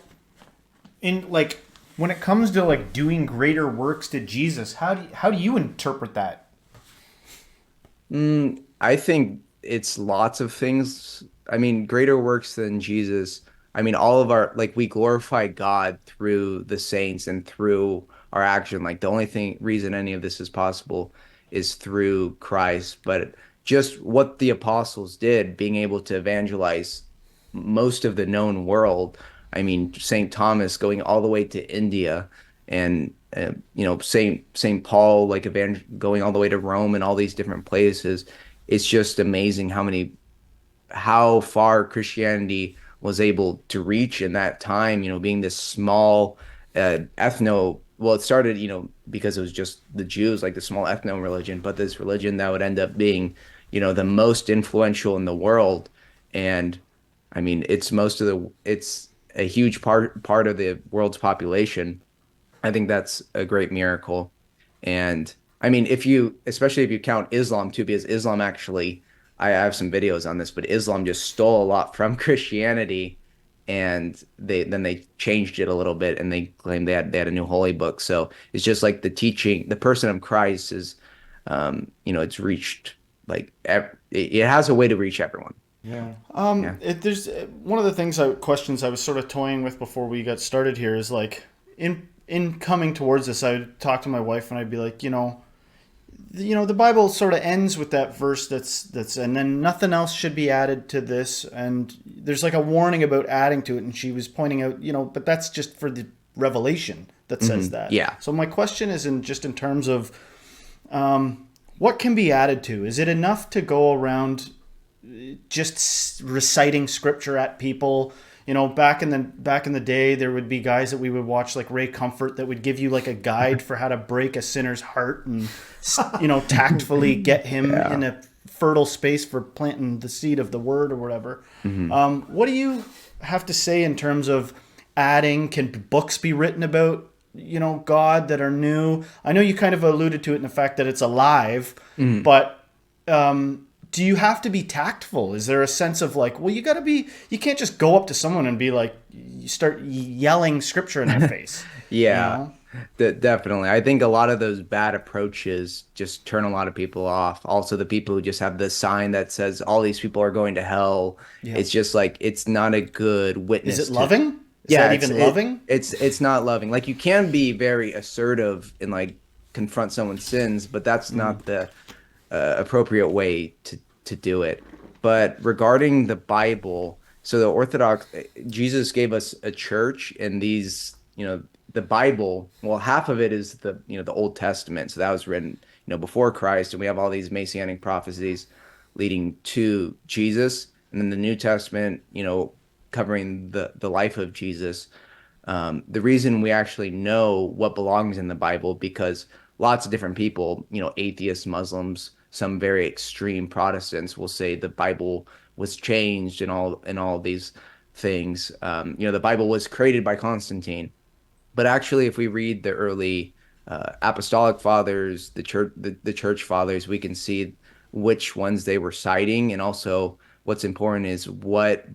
when it comes to like doing greater works to Jesus, how do you interpret that? I think it's lots of things. I mean, greater works than Jesus. I mean, all of we glorify God through the saints and through our action. Like the only reason any of this is possible is through Christ. But just what the apostles did, being able to evangelize most of the known world. I mean, St. Thomas going all the way to India, and St. Paul going all the way to Rome and all these different places. It's just amazing how far Christianity was able to reach in that time. Being this small well, it started because it was just the Jews, like the small ethno religion, but this religion that would end up being the most influential in the world. And I mean, it's a huge part of the world's population. I think that's a great miracle. And I mean, especially if you count Islam too, because Islam actually, I have some videos on this, but Islam just stole a lot from Christianity, and they changed it a little bit, and they claimed they had a new holy book. So it's just like the person of Christ is, it's reached it has a way to reach everyone. Yeah. There's one of the questions I was sort of toying with before we got started here is like in coming towards this, I would talk to my wife and I'd be like, the Bible sort of ends with that verse that's and then nothing else should be added to this, and there's like a warning about adding to it, and she was pointing out, but that's just for the revelation that says that. Yeah. So my question is in terms of what can be added to? Is it enough to go around just reciting scripture at people? Back in the day, there would be guys that we would watch like Ray Comfort that would give you like a guide for how to break a sinner's heart and tactfully get him in a fertile space for planting the seed of the word or whatever. Mm-hmm. What do you have to say in terms of adding? Can books be written about God that are new? I know you kind of alluded to it in the fact that it's alive, but do you have to be tactful? Is there a sense of like, well, you can't just go up to someone and be like, you start yelling scripture in their face. Yeah. Definitely. I think a lot of those bad approaches just turn a lot of people off. Also, the people who just have the sign that says all these people are going to hell. Yeah. It's just like it's not a good Is witness it to. loving? Is Yeah, that even loving? it's not loving. Like you can be very assertive and like confront someone's sins, but that's not the appropriate way to do it. But regarding the Bible, so the Orthodox, Jesus gave us a church, and these, the Bible. Well, half of it is the Old Testament, so that was written, before Christ, and we have all these messianic prophecies leading to Jesus, and then the New Testament, covering the life of Jesus. The reason we actually know what belongs in the Bible because lots of different people, atheists, Muslims, some very extreme Protestants will say the Bible was changed and all these things. The Bible was created by Constantine, but actually, if we read the early apostolic fathers, the church fathers, we can see which ones they were citing, and also what's important is what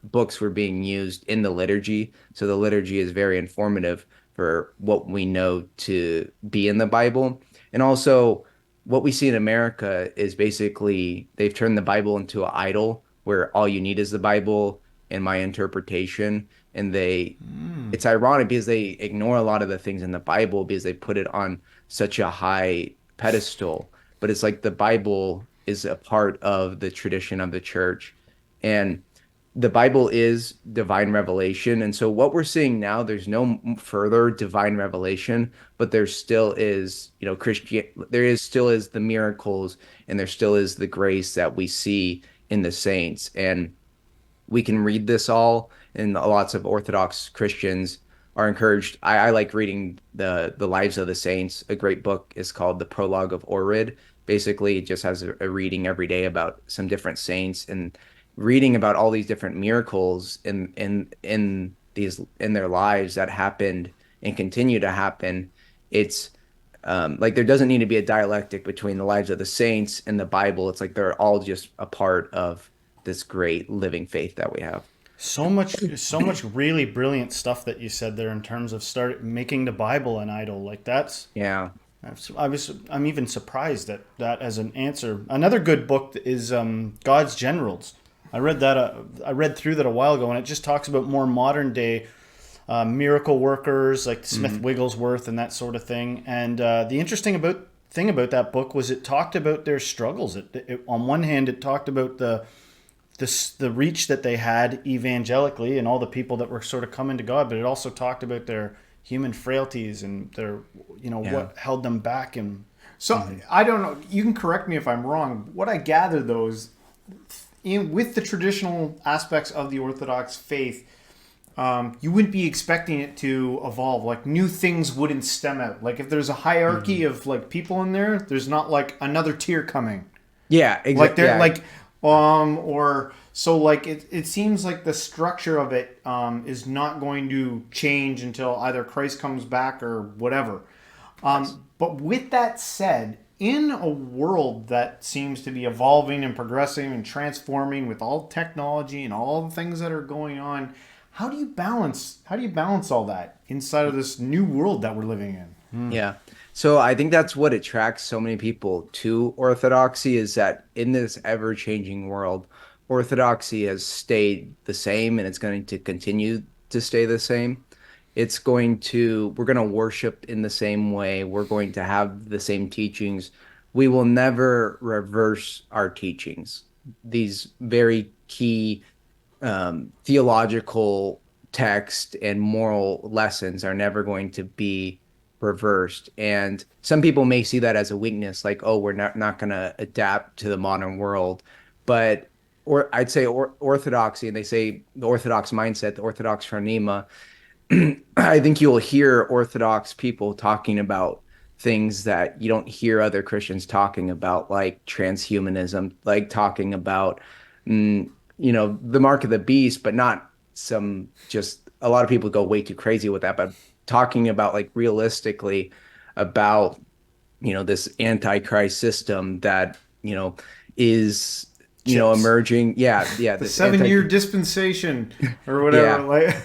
books were being used in the liturgy. So the liturgy is very informative for what we know to be in the Bible, and also what we see in America is basically they've turned the Bible into an idol where all you need is the Bible and my interpretation, and it's ironic because they ignore a lot of the things in the Bible because they put it on such a high pedestal. But it's like the Bible is a part of the tradition of the church. And the Bible is divine revelation. And so what we're seeing now, there's no further divine revelation, but there still is, still is the miracles and there still is the grace that we see in the saints. And we can read this all, and lots of Orthodox Christians are encouraged. I like reading the lives of the saints. A great book is called The Prologue of Orid. Basically, it just has a reading every day about some different saints and reading about all these different miracles in their lives that happened and continue to happen. It's like there doesn't need to be a dialectic between the lives of the saints and the Bible. It's like they're all just a part of this great living faith that we have. So much really brilliant stuff that you said there in terms of start making the Bible an idol. Like Yeah. I'm even surprised at that as an answer. Another good book is God's Generals. I read through that a while ago, and it just talks about more modern day miracle workers like Smith Wigglesworth and that sort of thing. And the interesting thing about that book was it talked about their struggles. On one hand, it talked about the reach that they had evangelically and all the people that were sort of coming to God, but it also talked about their human frailties and their what held them back. And so I don't know, you can correct me if I'm wrong. What I gather though is with the traditional aspects of the Orthodox faith, you wouldn't be expecting it to evolve. Like new things wouldn't stem out. Like if there's a hierarchy of like people in there, there's not like another tier coming. Yeah, Like exactly. they're Yeah. like or so like it seems like the structure of it is not going to change until either Christ comes back or whatever. But with that said, in a world that seems to be evolving and progressing and transforming with all technology and all the things that are going on, how do you balance all that inside of this new world that we're living in? Yeah. So I think that's what attracts so many people to Orthodoxy is that in this ever-changing world, Orthodoxy has stayed the same and it's going to continue to stay the same. We're going to worship in the same way. We're going to have the same teachings. We will never reverse our teachings. These very key theological text and moral lessons are never going to be reversed. And some people may see that as a weakness, like, oh, we're not going to adapt to the modern world. But I'd say orthodoxy, and they say the Orthodox mindset, the Orthodox phronema. I think you'll hear Orthodox people talking about things that you don't hear other Christians talking about, like transhumanism, like talking about, the mark of the beast, but not just a lot of people go way too crazy with that, but talking about like realistically about, this antichrist system that, is, Chips. emerging. Yeah. Yeah. The This 7-year dispensation or whatever. yeah. Like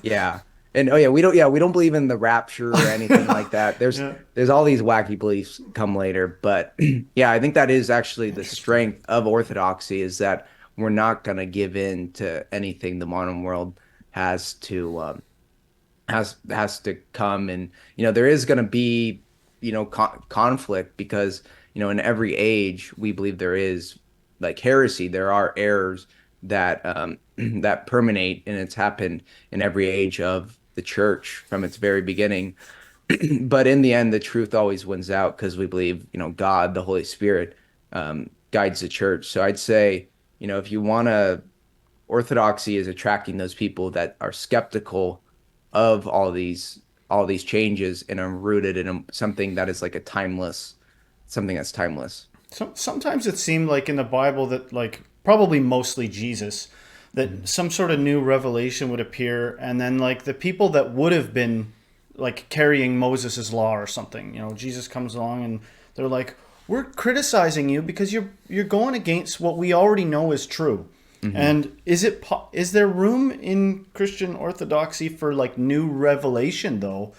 Yeah. And oh yeah, we don't believe in the rapture or anything like that. Yeah. There's all these wacky beliefs come later, but yeah, I think that is actually the Interesting. strength of Orthodoxy is that we're not going to give in to anything the modern world has to has to come. And there is going to be conflict because in every age we believe there is like heresy. There are errors that that permeate, and it's happened in every age of the church from its very beginning. But in the end, the truth always wins out because we believe God, the Holy Spirit, guides the church. So I'd say if you want to, Orthodoxy is attracting those people that are skeptical of all these changes and are rooted in something that is like something that's timeless. Sometimes it seemed like in the Bible that, like, probably mostly Jesus, that some sort of new revelation would appear, and then like the people that would have been like carrying Moses' law or something, Jesus comes along and they're like, "We're criticizing you because you're going against what we already know is true." Hmm. And is there room in Christian Orthodoxy for like new revelation though?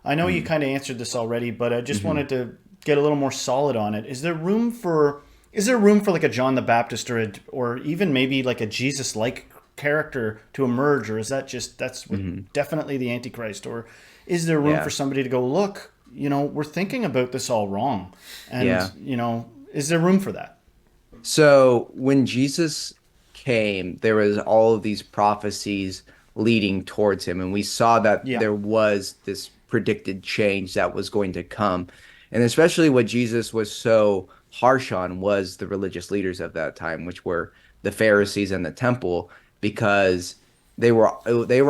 I know you kind of answered this already, but I just Hmm. wanted to get a little more solid on it. Is there room for like a John the Baptist or even maybe like a Jesus like character to emerge, or is Hmm. definitely the Antichrist, or is there room for Yeah. somebody to go, look, we're thinking about this all wrong, and Yeah. is there room for that? So when Jesus came, there was all of these prophecies leading towards him, and we saw that Yeah. there was this predicted change that was going to come. And especially what Jesus was so harsh on was the religious leaders of that time, which were the Pharisees and the temple, because they were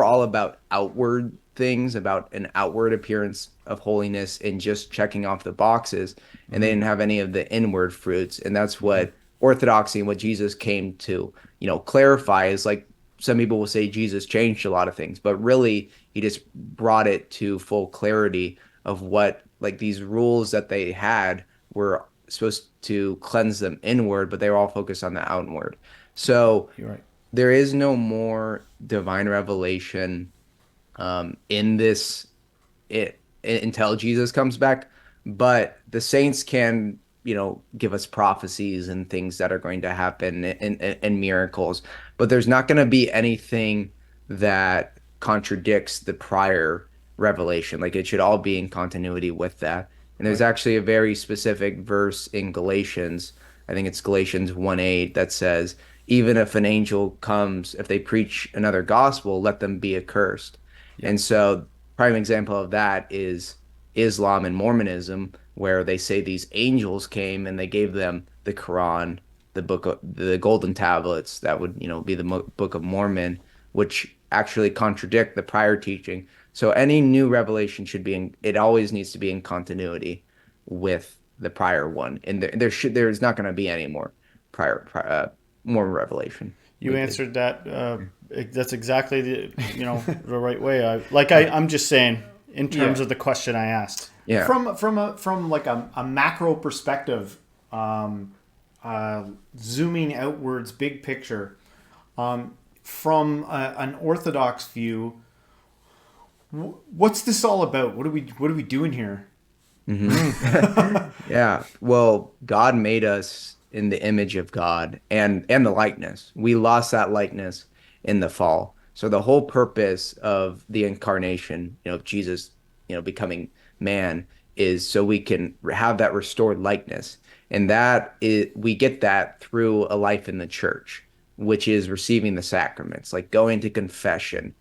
all about outward things, about an outward appearance of holiness and just checking off the boxes, and they didn't have any of the inward fruits. And that's what Orthodoxy and what Jesus came to, clarify is like some people will say Jesus changed a lot of things, but really he just brought it to full clarity of what like these rules that they had were supposed to cleanse them inward, but they were all focused on the outward. So You're right. there is no more divine revelation in this until Jesus comes back. But the saints can, give us prophecies and things that are going to happen and miracles. But there's not going to be anything that contradicts the prior revelation. Like it should all be in continuity with that. And there's Right. actually a very specific verse in Galatians. I think it's Galatians 1:8 that says, even if an angel comes, if they preach another gospel, let them be accursed. Yeah. And so prime example of that is Islam and Mormonism, where they say these angels came and they gave them the Quran, the golden tablets that would, be the Book of Mormon, which actually contradict the prior teaching. So any new revelation it always needs to be in continuity with the prior one, and there's not going to be any more more revelation. You answered that. That's exactly the right way. I'm just saying in terms Yeah. of the question I asked. Yeah. From like a macro perspective, zooming outwards, big picture, from an Orthodox view, what's this all about? What are we doing here? Yeah. Well, God made us in the image of God and the likeness. We lost that likeness in the fall. So the whole purpose of the incarnation, of Jesus, becoming man is so we can have that restored likeness. And we get that through a life in the church, which is receiving the sacraments, like going to confession,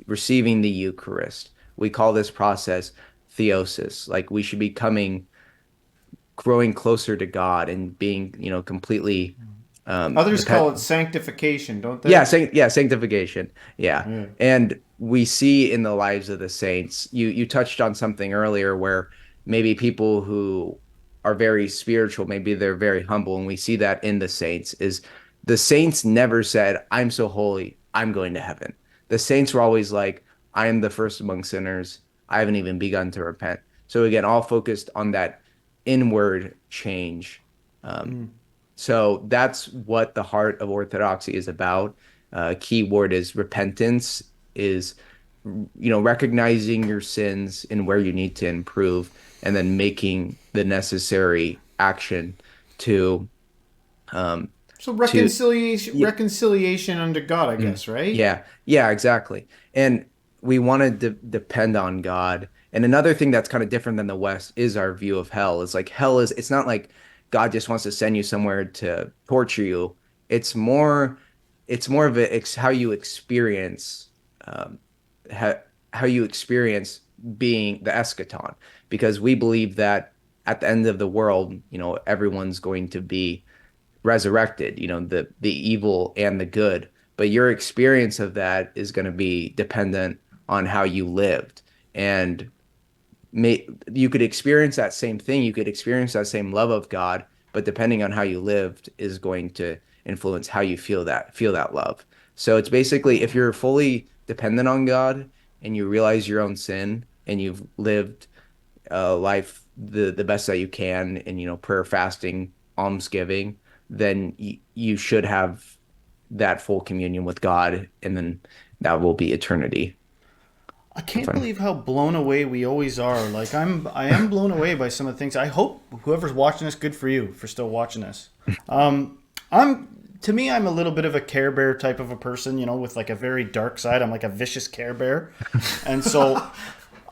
receiving the Eucharist. We call this process theosis. Like we should be growing closer to God and being, completely Others call it depend. sanctification, don't Yeah, they? sanctification. Yeah. Yeah. And we see in the lives of the saints, you touched on something earlier where maybe people who are very spiritual, maybe they're very humble, and we see that in the saints is the saints never said, I'm so holy, I'm going to heaven. The saints were always like, I am the first among sinners. I haven't even begun to repent. So again, all focused on that inward change. Um, so that's what the heart of Orthodoxy is about. Key word is repentance, is recognizing your sins and where you need to improve, and then making the necessary action to um So to yeah, reconciliation unto God, I mm, guess, right? yeah, exactly. And we want to depend on God. And another thing that's kind of different than the West is our view of hell. It's like hell is, it's not like God just wants to send you somewhere to torture you. It's more it's more of how you experience um, how, how you experience being the eschaton, because we believe that at the end of the world, everyone's going to be resurrected, the evil and the good. But your experience of that is going to be dependent on how you lived. And you could experience that same thing, you could experience that same love of God, but depending on how you lived is going to influence how you feel that love. So it's basically, if you're fully dependent on God and you realize your own sin and you've lived life the best that you can, and prayer, fasting, almsgiving, then you should have that full communion with God, and then that will be eternity. I can't believe how blown away we always are. Like I am blown away by some of the things. I hope whoever's watching this, good for you for still watching this. I'm to me, I'm a little bit of a Care Bear type of a person, with like a very dark side. I'm like a vicious Care Bear, and so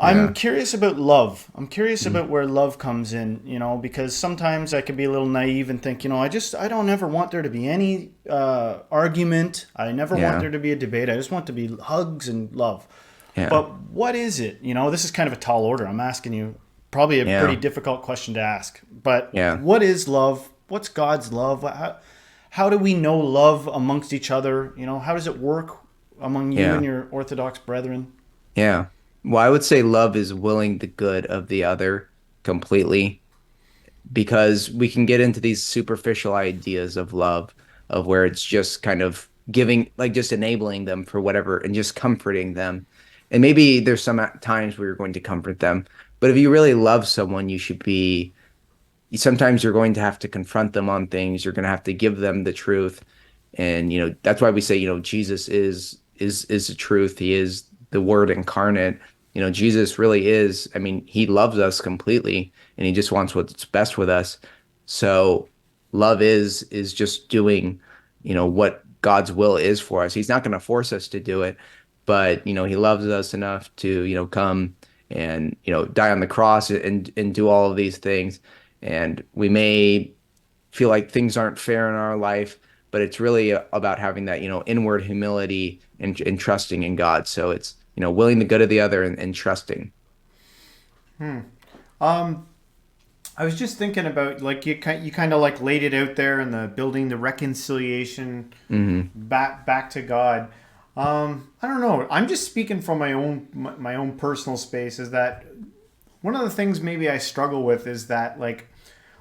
I'm Yeah. curious about love. I'm curious Mm. about where love comes in, because sometimes I can be a little naive and think, I don't ever want there to be any argument. I never want Yeah. there to be a debate. I just want to be hugs and love. Yeah. But what is it? This is kind of a tall order. I'm asking you probably a pretty Yeah. difficult question to ask. But Yeah. what is love? What's God's love? How do we know love amongst each other? How does it work among you and Yeah. your Orthodox brethren? Yeah. Well, I would say love is willing the good of the other completely, because we can get into these superficial ideas of love, of where it's just kind of giving, like just enabling them for whatever and just comforting them. And maybe there's some times where you're going to comfort them, but if you really love someone, you should be, sometimes you're going to have to confront them on things. You're going to have to give them the truth. And that's why we say, Jesus is the truth. He is the word incarnate. Jesus really is, I mean, he loves us completely, and he just wants what's best with us. So love is just doing, what God's will is for us. He's not going to force us to do it, but he loves us enough to, come and, die on the cross and do all of these things. And we may feel like things aren't fair in our life, but it's really about having that, inward humility and trusting in God. So it's, willing the good of the other and trusting. Um, I was just thinking about like you kind of like laid it out there in the building the reconciliation Hmm. back to God. I don't know. I'm just speaking from my own personal space. Is that one of the things maybe I struggle with is that like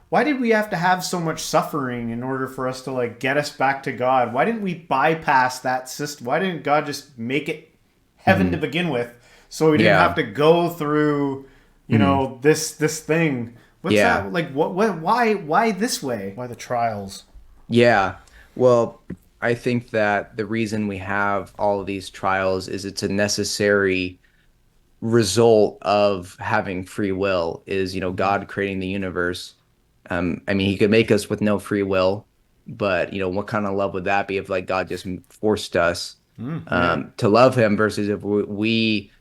why did we have to have so much suffering in order for us to like get us back to God? Why didn't we bypass that system? Why didn't God just make it heaven to Hmm. begin with so we didn't have Yeah. to go through, Hmm. this thing? What's Yeah. that like what why this way? Why the trials? Yeah. Well, I think that the reason we have all of these trials is it's a necessary result of having free will, is, God creating the universe. I mean, he could make us with no free will, but what kind of love would that be if like God just forced us Yeah. to love him, versus if we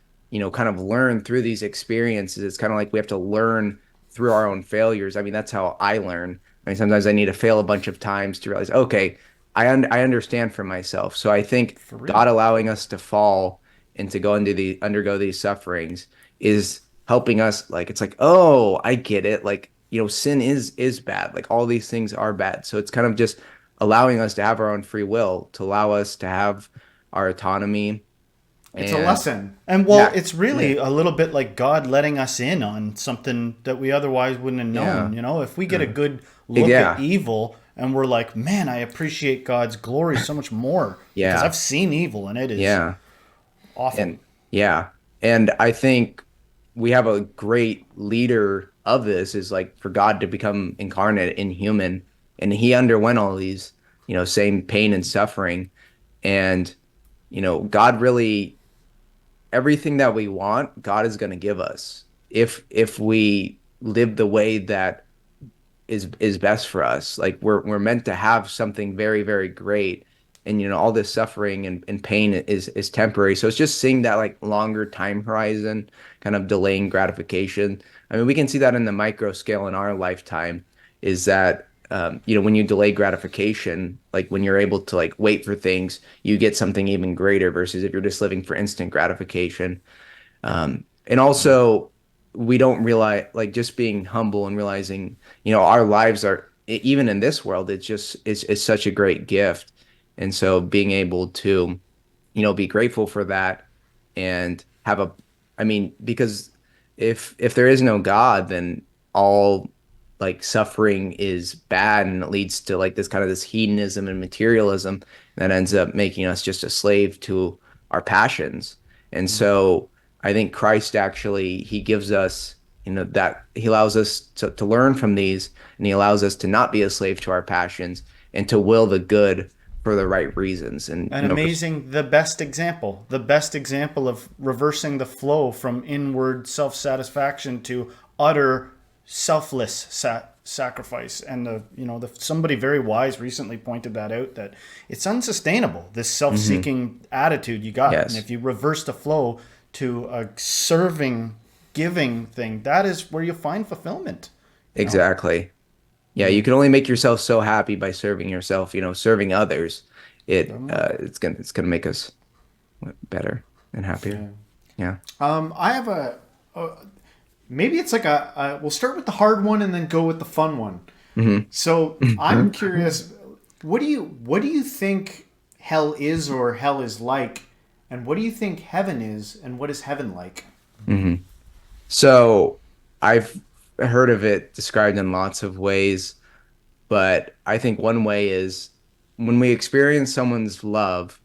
kind of learn through these experiences. It's kind of like we have to learn through our own failures. I mean, that's how I learn. I mean, sometimes I need to fail a bunch of times to realize, okay, I understand for myself. So I think For real. God allowing us to fall and to undergo these sufferings is helping us. Like, it's like, oh, I get it. Like, sin is bad. Like, all these things are bad. So it's kind of just allowing us to have our own free will, to allow us to have our autonomy. It's a And lesson. And well, yeah, it's yeah, really a little bit like God letting us in on something that we otherwise wouldn't have known. yeah, If we get a good look at yeah, evil and we're like, man, I appreciate God's glory so much more because yeah, I've seen evil and it is yeah, awful. and yeah. And I think we have a great leader of this, is like for God to become incarnate in human, and he underwent all these, same pain and suffering. And, God really everything that we want, God is going to give us if we live the way that is best for us. Like we're meant to have something very, very great. And all this suffering and pain is temporary. So it's just seeing that like longer time horizon, kind of delaying gratification. I mean, we can see that in the micro scale in our lifetime, is that when you delay gratification, like when you're able to like wait for things, you get something even greater versus if you're just living for instant gratification. And also, we don't realize, like, just being humble and realizing, our lives are, even in this world, it's such a great gift. And so being able to, be grateful for that and have I mean, because if there is no God, then all like suffering is bad, and it leads to like this hedonism and materialism that ends up making us just a slave to our passions. And so I think Christ actually, he gives us, that he allows us to learn from these, and he allows us to not be a slave to our passions and to will the good for the right reasons. And the best example of reversing the flow from inward self-satisfaction to utter selfless sacrifice. And somebody very wise recently pointed that out, that it's unsustainable, this self-seeking attitude you got. Yes. And if you reverse the flow to a serving, giving thing, that is where you find fulfillment. Exactly. Yeah, you can only make yourself so happy by serving yourself. Serving others, it's gonna make us better and happier. Yeah. I have a maybe it's like we'll start with the hard one and then go with the fun one. Mm-hmm. So I'm curious, what do you think hell is, or hell is like, and what do you think heaven is, and what is heaven like? Mm-hmm. So I've heard of it described in lots of ways, but I think one way is when we experience someone's love,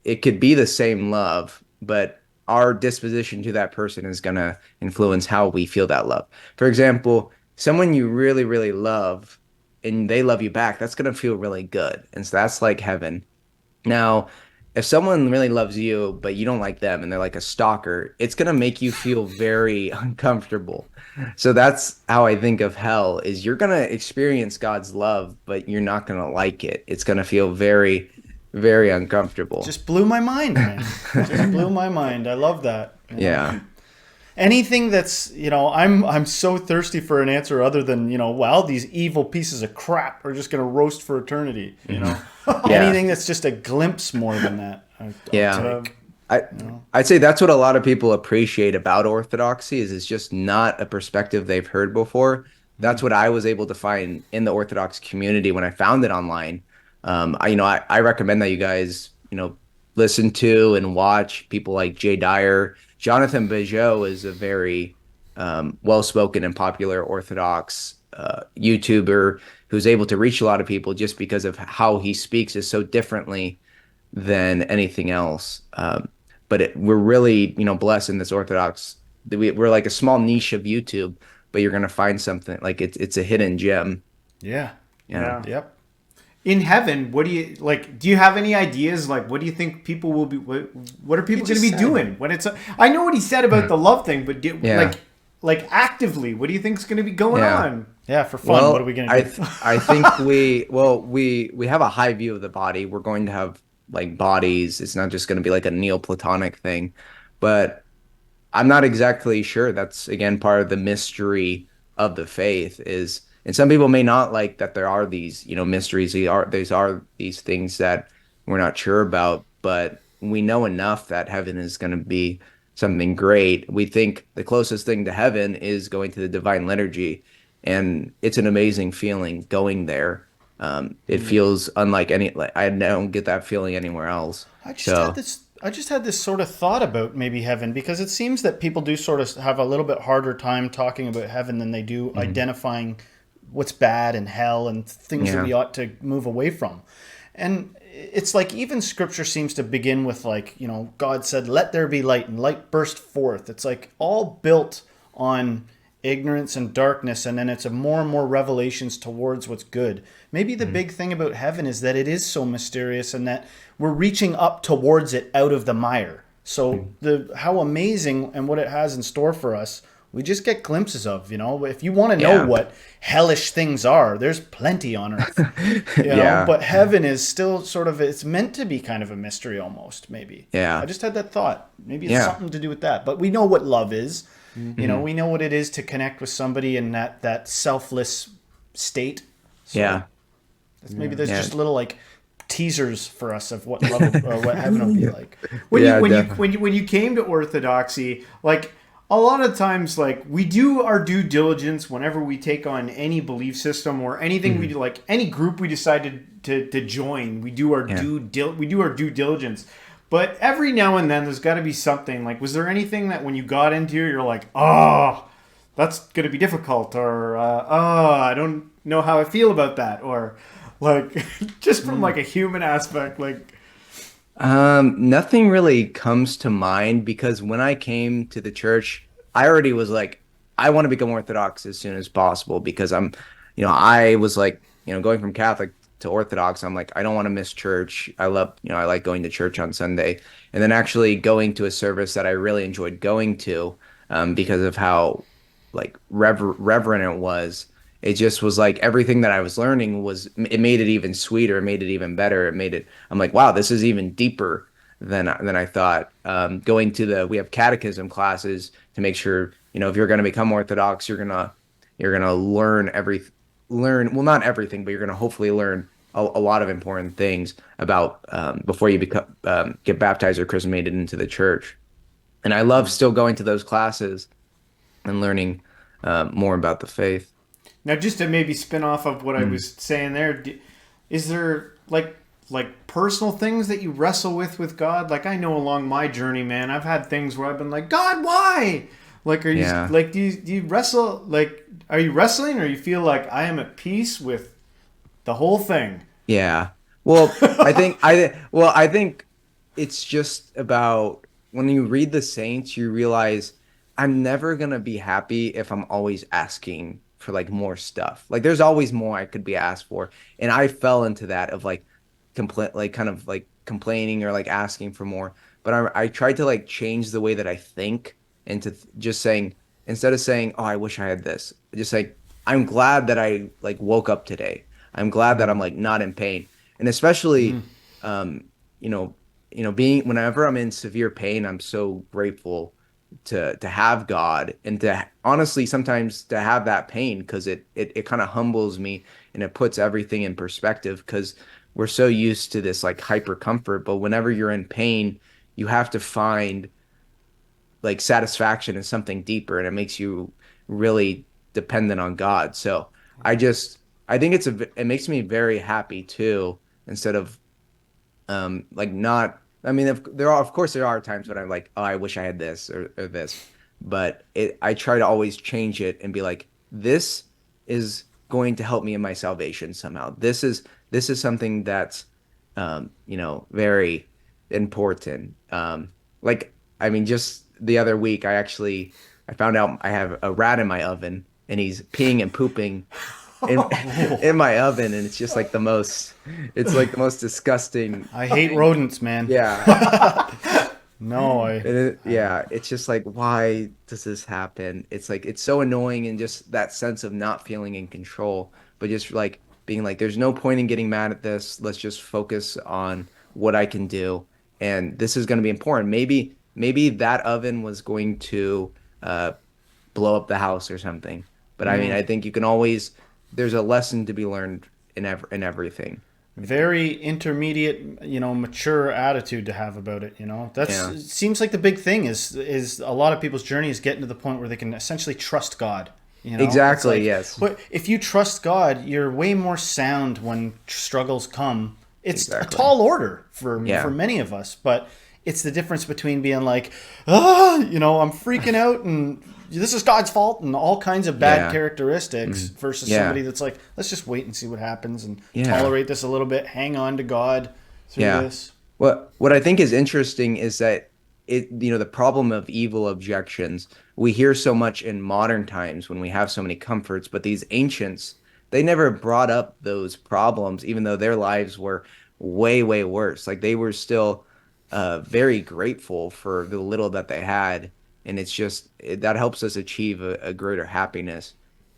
it could be the same love, but our disposition to that person is going to influence how we feel that love. For example, someone you really, really love and they love you back, that's going to feel really good. And so that's like heaven. Now, if someone really loves you, but you don't like them and they're like a stalker, it's going to make you feel very uncomfortable. So that's how I think of hell, is you're going to experience God's love, but you're not going to like it. It's going to feel very, very uncomfortable. Just blew my mind, man. Just blew my mind. I love that. Yeah. Anything that's, I'm so thirsty for an answer other than, well, these evil pieces of crap are just going to roast for eternity, Yeah. Anything that's just a glimpse more than that. Yeah. I'd say that's what a lot of people appreciate about Orthodoxy, is it's just not a perspective they've heard before. That's what I was able to find in the Orthodox community when I found it online. I recommend that you guys, listen to and watch people like Jay Dyer. Jonathan Bejo is a very well-spoken and popular Orthodox YouTuber who's able to reach a lot of people just because of how he speaks is so differently than anything else. But we're really, blessed in this Orthodox. We're like a small niche of YouTube, but you're going to find something like it's a hidden gem. Yeah. Yep. In heaven, what do you like? Do you have any ideas? Like, what do you think people will be? What are people going to be doing when it's? I know what he said about the love thing, but like actively, what do you think is going to be going on? Yeah, for fun, what are we going to do? I think we have a high view of the body. We're going to have like bodies. It's not just going to be like a Neoplatonic thing, but I'm not exactly sure. That's again part of the mystery of the faith is. And some people may not like that there are these, mysteries. These are these things that we're not sure about, but we know enough that heaven is going to be something great. We think the closest thing to heaven is going to the divine liturgy, and it's an amazing feeling going there. It feels unlike I don't get that feeling anywhere else. I just had this sort of thought about maybe heaven, because it seems that people do sort of have a little bit harder time talking about heaven than they do identifying what's bad and hell and things that we ought to move away from. And it's like even scripture seems to begin with like, God said, let there be light, and light burst forth. It's like all built on ignorance and darkness, and then it's a more and more revelations towards what's good. Maybe the big thing about heaven is that it is so mysterious, and that we're reaching up towards it out of the mire. So how amazing and what it has in store for us, we just get glimpses of, you know. If you want to know Yeah. what hellish things are, there's plenty on earth, you know. Yeah. But heaven is still sort of, it's meant to be kind of a mystery almost, maybe. I Yeah. just had that thought. Maybe it's Yeah. something to do with that. But we know what love is. You know, Mhm. we know what it is to connect with somebody in that selfless state. So Yeah. maybe there's Yeah. just little like teasers for us of what love or what heaven will be like. Yeah, When definitely. you came to Orthodoxy, like a lot of times, like we do our due diligence whenever we take on any belief system or anything we do, like any group we decided to join, we do our Yeah. due diligence. But every now and then, there's got to be something. Like, was there anything that when you got into it, you're like, oh, that's going to be difficult, or oh, I don't know how I feel about that, or like just from like a human aspect, like. Nothing really comes to mind because when I came to the church, I already was like, I want to become Orthodox as soon as possible because I was like, going from Catholic to Orthodox, I'm like, I don't want to miss church. I love, I like going to church on Sunday. And then actually going to a service that I really enjoyed going to, because of how like reverent it was. It just was like everything that I was learning it made it even sweeter, it made it even better. I'm like, wow, this is even deeper than I thought. Going to we have catechism classes to make sure, if you're going to become Orthodox, you're gonna learn, well, not everything, but you're gonna hopefully learn a lot of important things about, before you become get baptized or chrismated into the church. And I love still going to those classes and learning more about the faith. Now, just to maybe spin off of what I Mm. was saying there, is there like personal things that you wrestle with God? Like I know along my journey, man, I've had things where I've been like, God, why? Like, are you Yeah. like do you wrestle? Like, are you wrestling, or you feel like I am at peace with the whole thing? Yeah. Well, I think it's just about when you read the saints, you realize I'm never gonna be happy if I'm always asking for like more stuff. Like there's always more I could be asked for. And I fell into that of like like kind of like complaining or like asking for more. But I tried to like change the way that I think into just saying, instead of saying, "Oh, I wish I had this," just like I'm glad that I like woke up today. I'm glad that I'm like not in pain. And especially um you know being whenever I'm in severe pain, I'm so grateful to have God and to honestly sometimes to have that pain because it kind of humbles me and it puts everything in perspective because we're so used to this like hyper comfort, but whenever you're in pain, you have to find like satisfaction in something deeper, and it makes you really dependent on God. So I think it makes me very happy too, instead of like not. I mean, of course there are times when I'm like, oh, I wish I had this or this, but I try to always change it and be like, this is going to help me in my salvation somehow. This is something that's very important. Like I mean, just the other week, I found out I have a rat in my oven, and he's peeing and pooping in in my oven, and it's like the most disgusting I hate thing. rodents, man. Yeah. No, Yeah, it's just like, why does this happen? It's like it's so annoying, and just that sense of not feeling in control, but just like being like, there's no point in getting mad at this. Let's just focus on what I can do, and this is going to be important. Maybe that oven was going to uh, blow up the house or something, but I mean, I think you can always there's a lesson to be learned in everything. very intermediate, mature attitude to have about it. That's Yeah, it seems like the big thing is a lot of people's journey is getting to the point where they can essentially trust God. It's exactly. like, Yes, but if you trust God, you're way more sound when struggles come. It's a exactly. tall order for Yeah. many of us, but it's the difference between being like, I'm freaking out and this is God's fault and all kinds of bad Yeah. characteristics versus Yeah. somebody that's like, let's just wait and see what happens and Yeah. tolerate this a little bit, hang on to God through Yeah. this. What I think is interesting is that the problem of evil objections, we hear so much in modern times when we have so many comforts, but these ancients, they never brought up those problems, even though their lives were way, way worse. Like they were still very grateful for the little that they had, and that helps us achieve a greater happiness.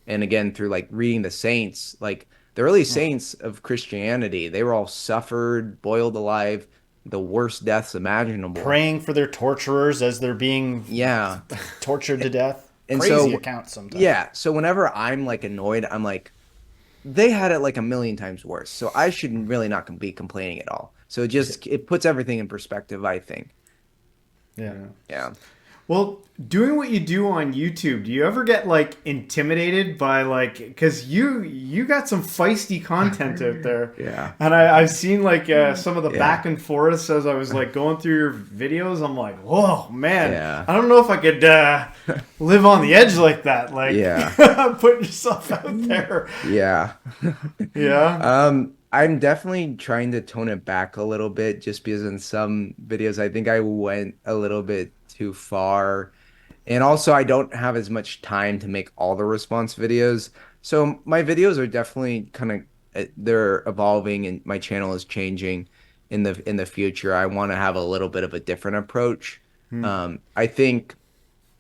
And again, through like reading the saints, like the early saints of Christianity, they were all suffered, boiled alive, the worst deaths imaginable. Praying for their torturers as they're being Yeah. tortured to death. And Crazy so, accounts sometimes. yeah. So whenever I'm like annoyed, I'm like, they had it like a million times worse. So I should really not be complaining at all. So it puts everything in perspective, I think. Yeah. Yeah. Well, doing what you do on YouTube, do you ever get like intimidated by like, because you got some feisty content out there. Yeah. And I've seen like some of the Yeah. back and forths as I was like going through your videos. I'm like, whoa, man, Yeah. I don't know if I could live on the edge like that. Like, Yeah. putting yourself out there. Yeah. Yeah. I'm definitely trying to tone it back a little bit just because in some videos I think I went a little bit too far. And also I don't have as much time to make all the response videos. So my videos are definitely kind of they're evolving and my channel is changing in the future. I want to have a little bit of a different approach. I think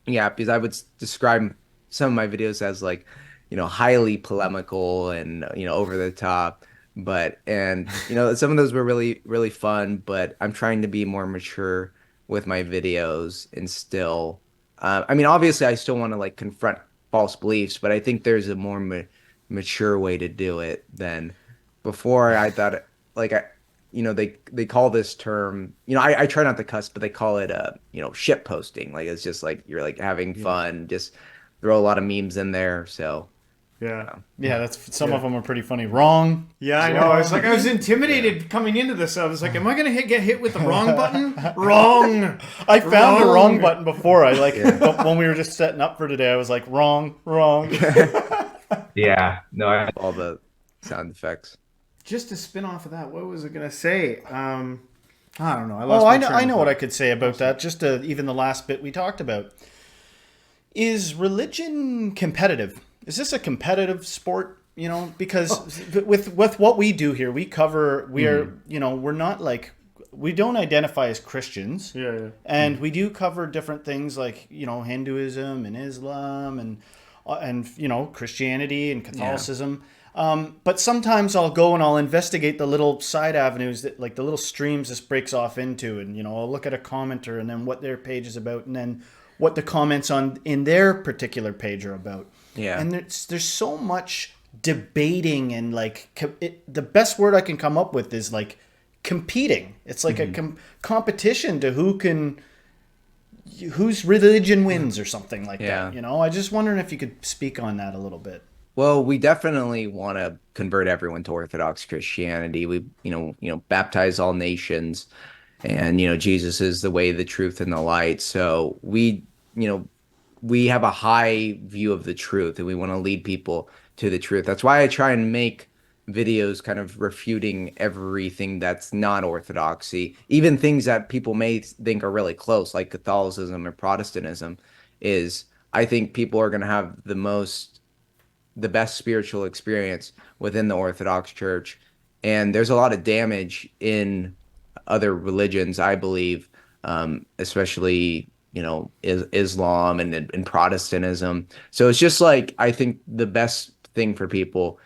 yeah, because I would describe some of my videos as like, highly polemical and, over the top. Some of those were really, really fun, but I'm trying to be more mature with my videos and still, obviously I still want to like confront false beliefs, but I think there's a more mature way to do it than before. I thought like they call this term, I try not to cuss, but they call it shit posting. Like it's just like you're like having fun, just throw a lot of memes in there. So Yeah. Yeah, that's some of them are pretty funny. Wrong. Yeah, I know. I was intimidated coming into this. I was like, am I going to get hit with the wrong button? Wrong. I found the wrong button before. When we were just setting up for today, I was like, wrong. Yeah, no, all the sound effects. Just to spin off of that, what was I going to say? I don't know. I know what I could say about that. Just even the last bit we talked about. Is religion competitive? Is this a competitive sport? Because with what we do here, we cover, we're not like, we don't identify as Christians. Yeah. And we do cover different things like, Hinduism and Islam and Christianity and Catholicism. But sometimes I'll go and I'll investigate the little side avenues that like the little streams this breaks off into. And, I'll look at a commenter and then what their page is about and then what the comments in their particular page are about. Yeah. And there's so much debating and like the best word I can come up with is like competing. It's like a competition to whose religion wins or something like that. I just wondering if you could speak on that a little bit. Well, we definitely want to convert everyone to Orthodox Christianity. We, baptize all nations, and Jesus is the way, the truth, and the light. So we have a high view of the truth, and we want to lead people to the truth. That's why I try and make videos kind of refuting everything that's not orthodoxy, even things that people may think are really close, like Catholicism or Protestantism. I think people are going to have the best spiritual experience within the Orthodox Church. And there's a lot of damage in other religions, I believe, especially, Islam and Protestantism. So it's just like, I think the best thing for people,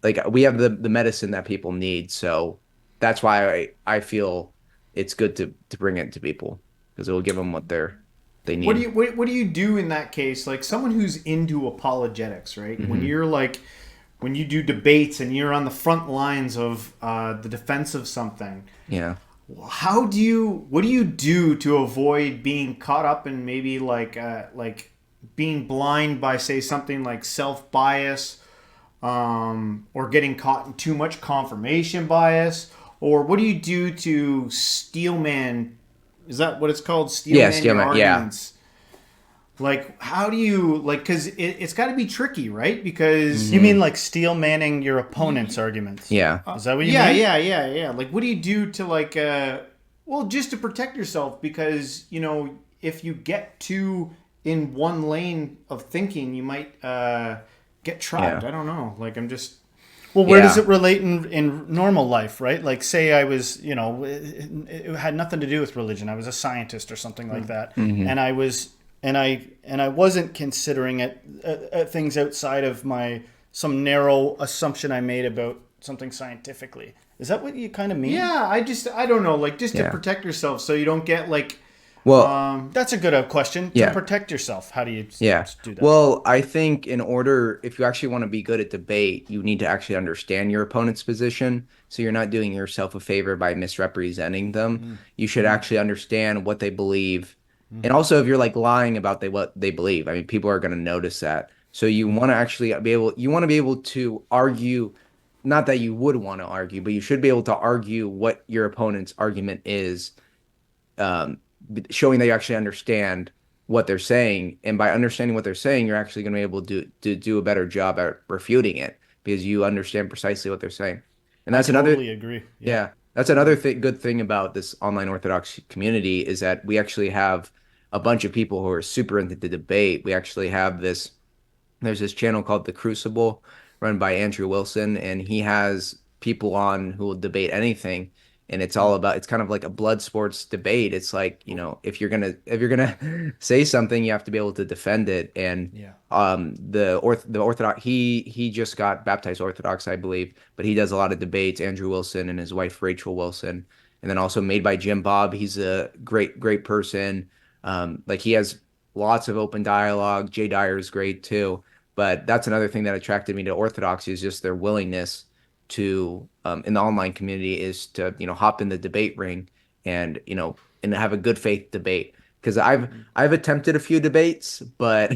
like we have the medicine that people need. So that's why I feel it's good to bring it to people because it will give them what they need. What do you do in that case? Like someone who's into apologetics, right? When you do debates and you're on the front lines of the defense of something. Yeah. What do you do to avoid being caught up in maybe like being blind by say something like self-bias, or getting caught in too much confirmation bias, or what do you do to steelman? Is that what it's called? Steelman your arguments. Like, how do you, like, because it's got to be tricky, right? Because... You mean like steel manning your opponent's arguments? Yeah. Is that what you mean? Yeah. Like, what do you do to, like, just to protect yourself? Because, if you get too in one lane of thinking, you might get trapped. Yeah. I don't know. Like, I'm just... Well, where does Yeah. it relate in normal life, right? Like, say I was, it had nothing to do with religion. I was a scientist or something like that, and I was, and I wasn't considering things outside of some narrow assumption I made about something scientifically. Is that what you kind of mean? Yeah, I don't know, like just to Yeah. protect yourself so you don't get like, Well, That's a good question. Yeah. To protect yourself, how do you yeah. do that? Well, I think if you actually want to be good at debate, you need to actually understand your opponent's position. So you're not doing yourself a favor by misrepresenting them. You should actually understand what they believe. And also if you're like lying about what they believe, I mean, people are going to notice that. So you want to actually you want to be able to argue, not that you would want to argue, but you should be able to argue what your opponent's argument is, um, showing that you actually understand what they're saying. And by understanding what they're saying, you're actually going to be able to do a better job at refuting it because you understand precisely what they're saying. And I that's another, totally agree. yeah, that's another good thing about this online Orthodox community is that we actually have a bunch of people who are super into the debate. We actually have there's this channel called The Crucible run by Andrew Wilson, and he has people on who will debate anything. And it's all about, it's kind of like a blood sports debate. It's like, if you're gonna say something, you have to be able to defend it. And Yeah. the Orthodox, he just got baptized Orthodox, I believe, but he does a lot of debates, Andrew Wilson and his wife Rachel Wilson. And then also Made by Jim Bob. He's a great person. Like he has lots of open dialogue. Jay Dyer is great too. But that's another thing that attracted me to Orthodoxy is just their willingness to in the online community is to hop in the debate ring and and have a good faith debate, because I've attempted a few debates, but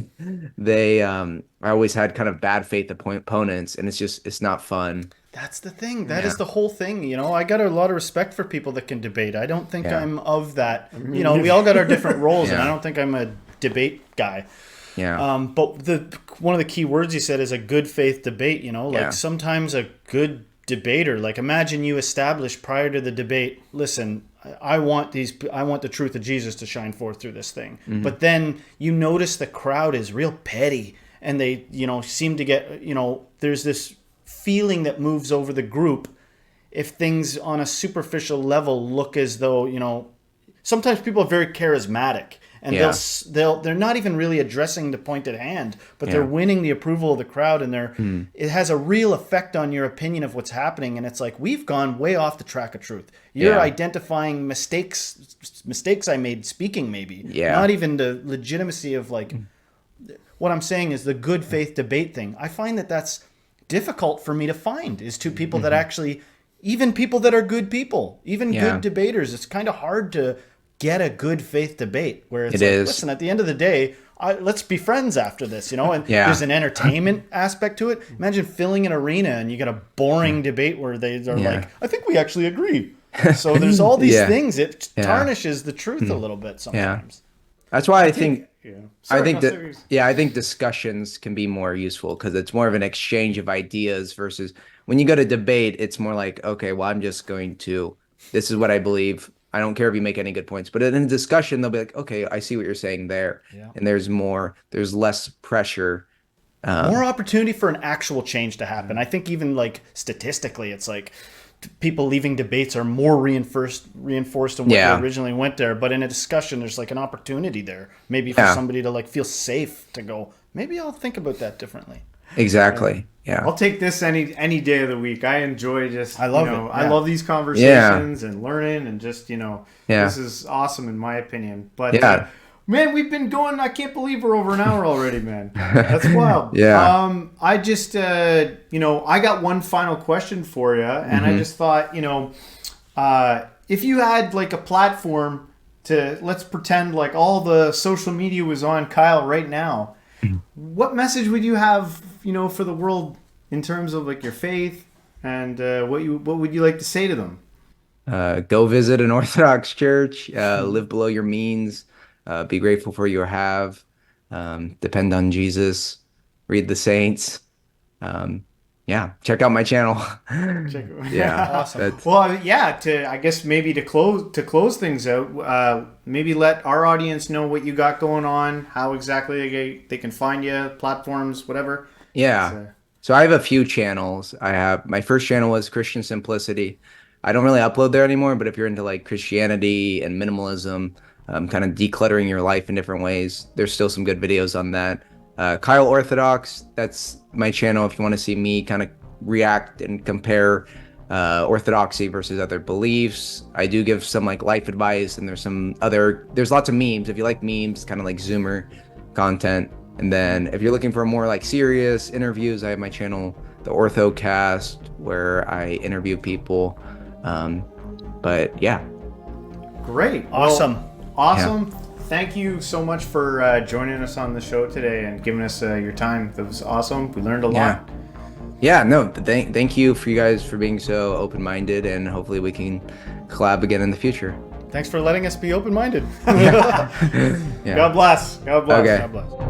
they I always had kind of bad faith opponents, and it's not fun. That's the thing. That is the whole thing. I got a lot of respect for people that can debate. I don't think Yeah. I'm of that. We all got our different roles, and Yeah. I don't think I'm a debate guy. Yeah. But one of the key words you said is a good faith debate. Like Yeah. sometimes a good debater, like imagine you establish prior to the debate, listen, I want the truth of Jesus to shine forth through this thing. But then you notice the crowd is real petty, and they seem to get there's this feeling that moves over the group if things on a superficial level look as though sometimes people are very charismatic, and Yeah. they're not even really addressing the point at hand, but Yeah. they're winning the approval of the crowd, and it has a real effect on your opinion of what's happening. And it's like, we've gone way off the track of truth. You're Yeah. identifying mistakes I made speaking, maybe Yeah. not even the legitimacy of like what I'm saying is the good faith debate thing. I find that that's difficult for me to find, is two people that actually, even people that are good people, even Yeah. good debaters, it's kind of hard to get a good faith debate where it's It like, is. listen, at the end of the day, let's be friends after this, and Yeah. there's an entertainment aspect to it. Imagine filling an arena and you get a boring debate where they are Yeah. like, I think we actually agree. So there's all these Yeah. things. It Yeah. tarnishes the truth a little bit sometimes. That's why I think yeah. I Sorry, think no, that sorry. I think discussions can be more useful because it's more of an exchange of ideas versus when you go to debate, it's more like, okay, well, this is what I believe. I don't care if you make any good points, but in a discussion, they'll be like, okay, I see what you're saying there. Yeah. And there's less pressure. More opportunity for an actual change to happen. I think even like statistically, it's like people leaving debates are more reinforced than what Yeah. they originally went there. But in a discussion, there's like an opportunity there, maybe for Yeah. somebody to like feel safe to go, maybe I'll think about that differently. Exactly. Yeah. I'll take this any day of the week. I enjoy just I love it, I yeah. love these conversations and learning and just Yeah. this is awesome in my opinion. But Yeah. man, we've been going. I can't believe we're over an hour already, man. That's wild. Yeah. I just I got one final question for you, and I just thought if you had like a platform to, let's pretend like all the social media was on Kyle right now, what message would you have for the world in terms of like your faith and what would you like to say to them? Go visit an Orthodox church, live below your means, be grateful for what you have, depend on Jesus, read the saints. Yeah, check out my channel. Yeah, Awesome. that's- Well, yeah. I guess maybe to close things out, maybe let our audience know what you got going on, how exactly they can find you, platforms, whatever. yeah. So- So I have a few channels. I have my first channel was Christian Simplicity. I don't really upload there anymore, but if you're into like Christianity and minimalism, kind of decluttering your life in different ways, there's still some good videos on that. Kyle Orthodox, that's my channel if you want to see me kind of react and compare orthodoxy versus other beliefs. I do give some like life advice, and there's lots of memes. If you like memes, kind of like Zoomer content. And then if you're looking for more like serious interviews, I have my channel, the Orthocast, where I interview people. But yeah. Great. Awesome. Well, awesome. Yeah. Thank you so much for joining us on the show today and giving us your time. That was awesome. We learned a lot. Yeah, no, thank you for you guys for being so open-minded, and hopefully we can collab again in the future. Thanks for letting us be open-minded. Yeah. God bless. God bless. Okay. God bless.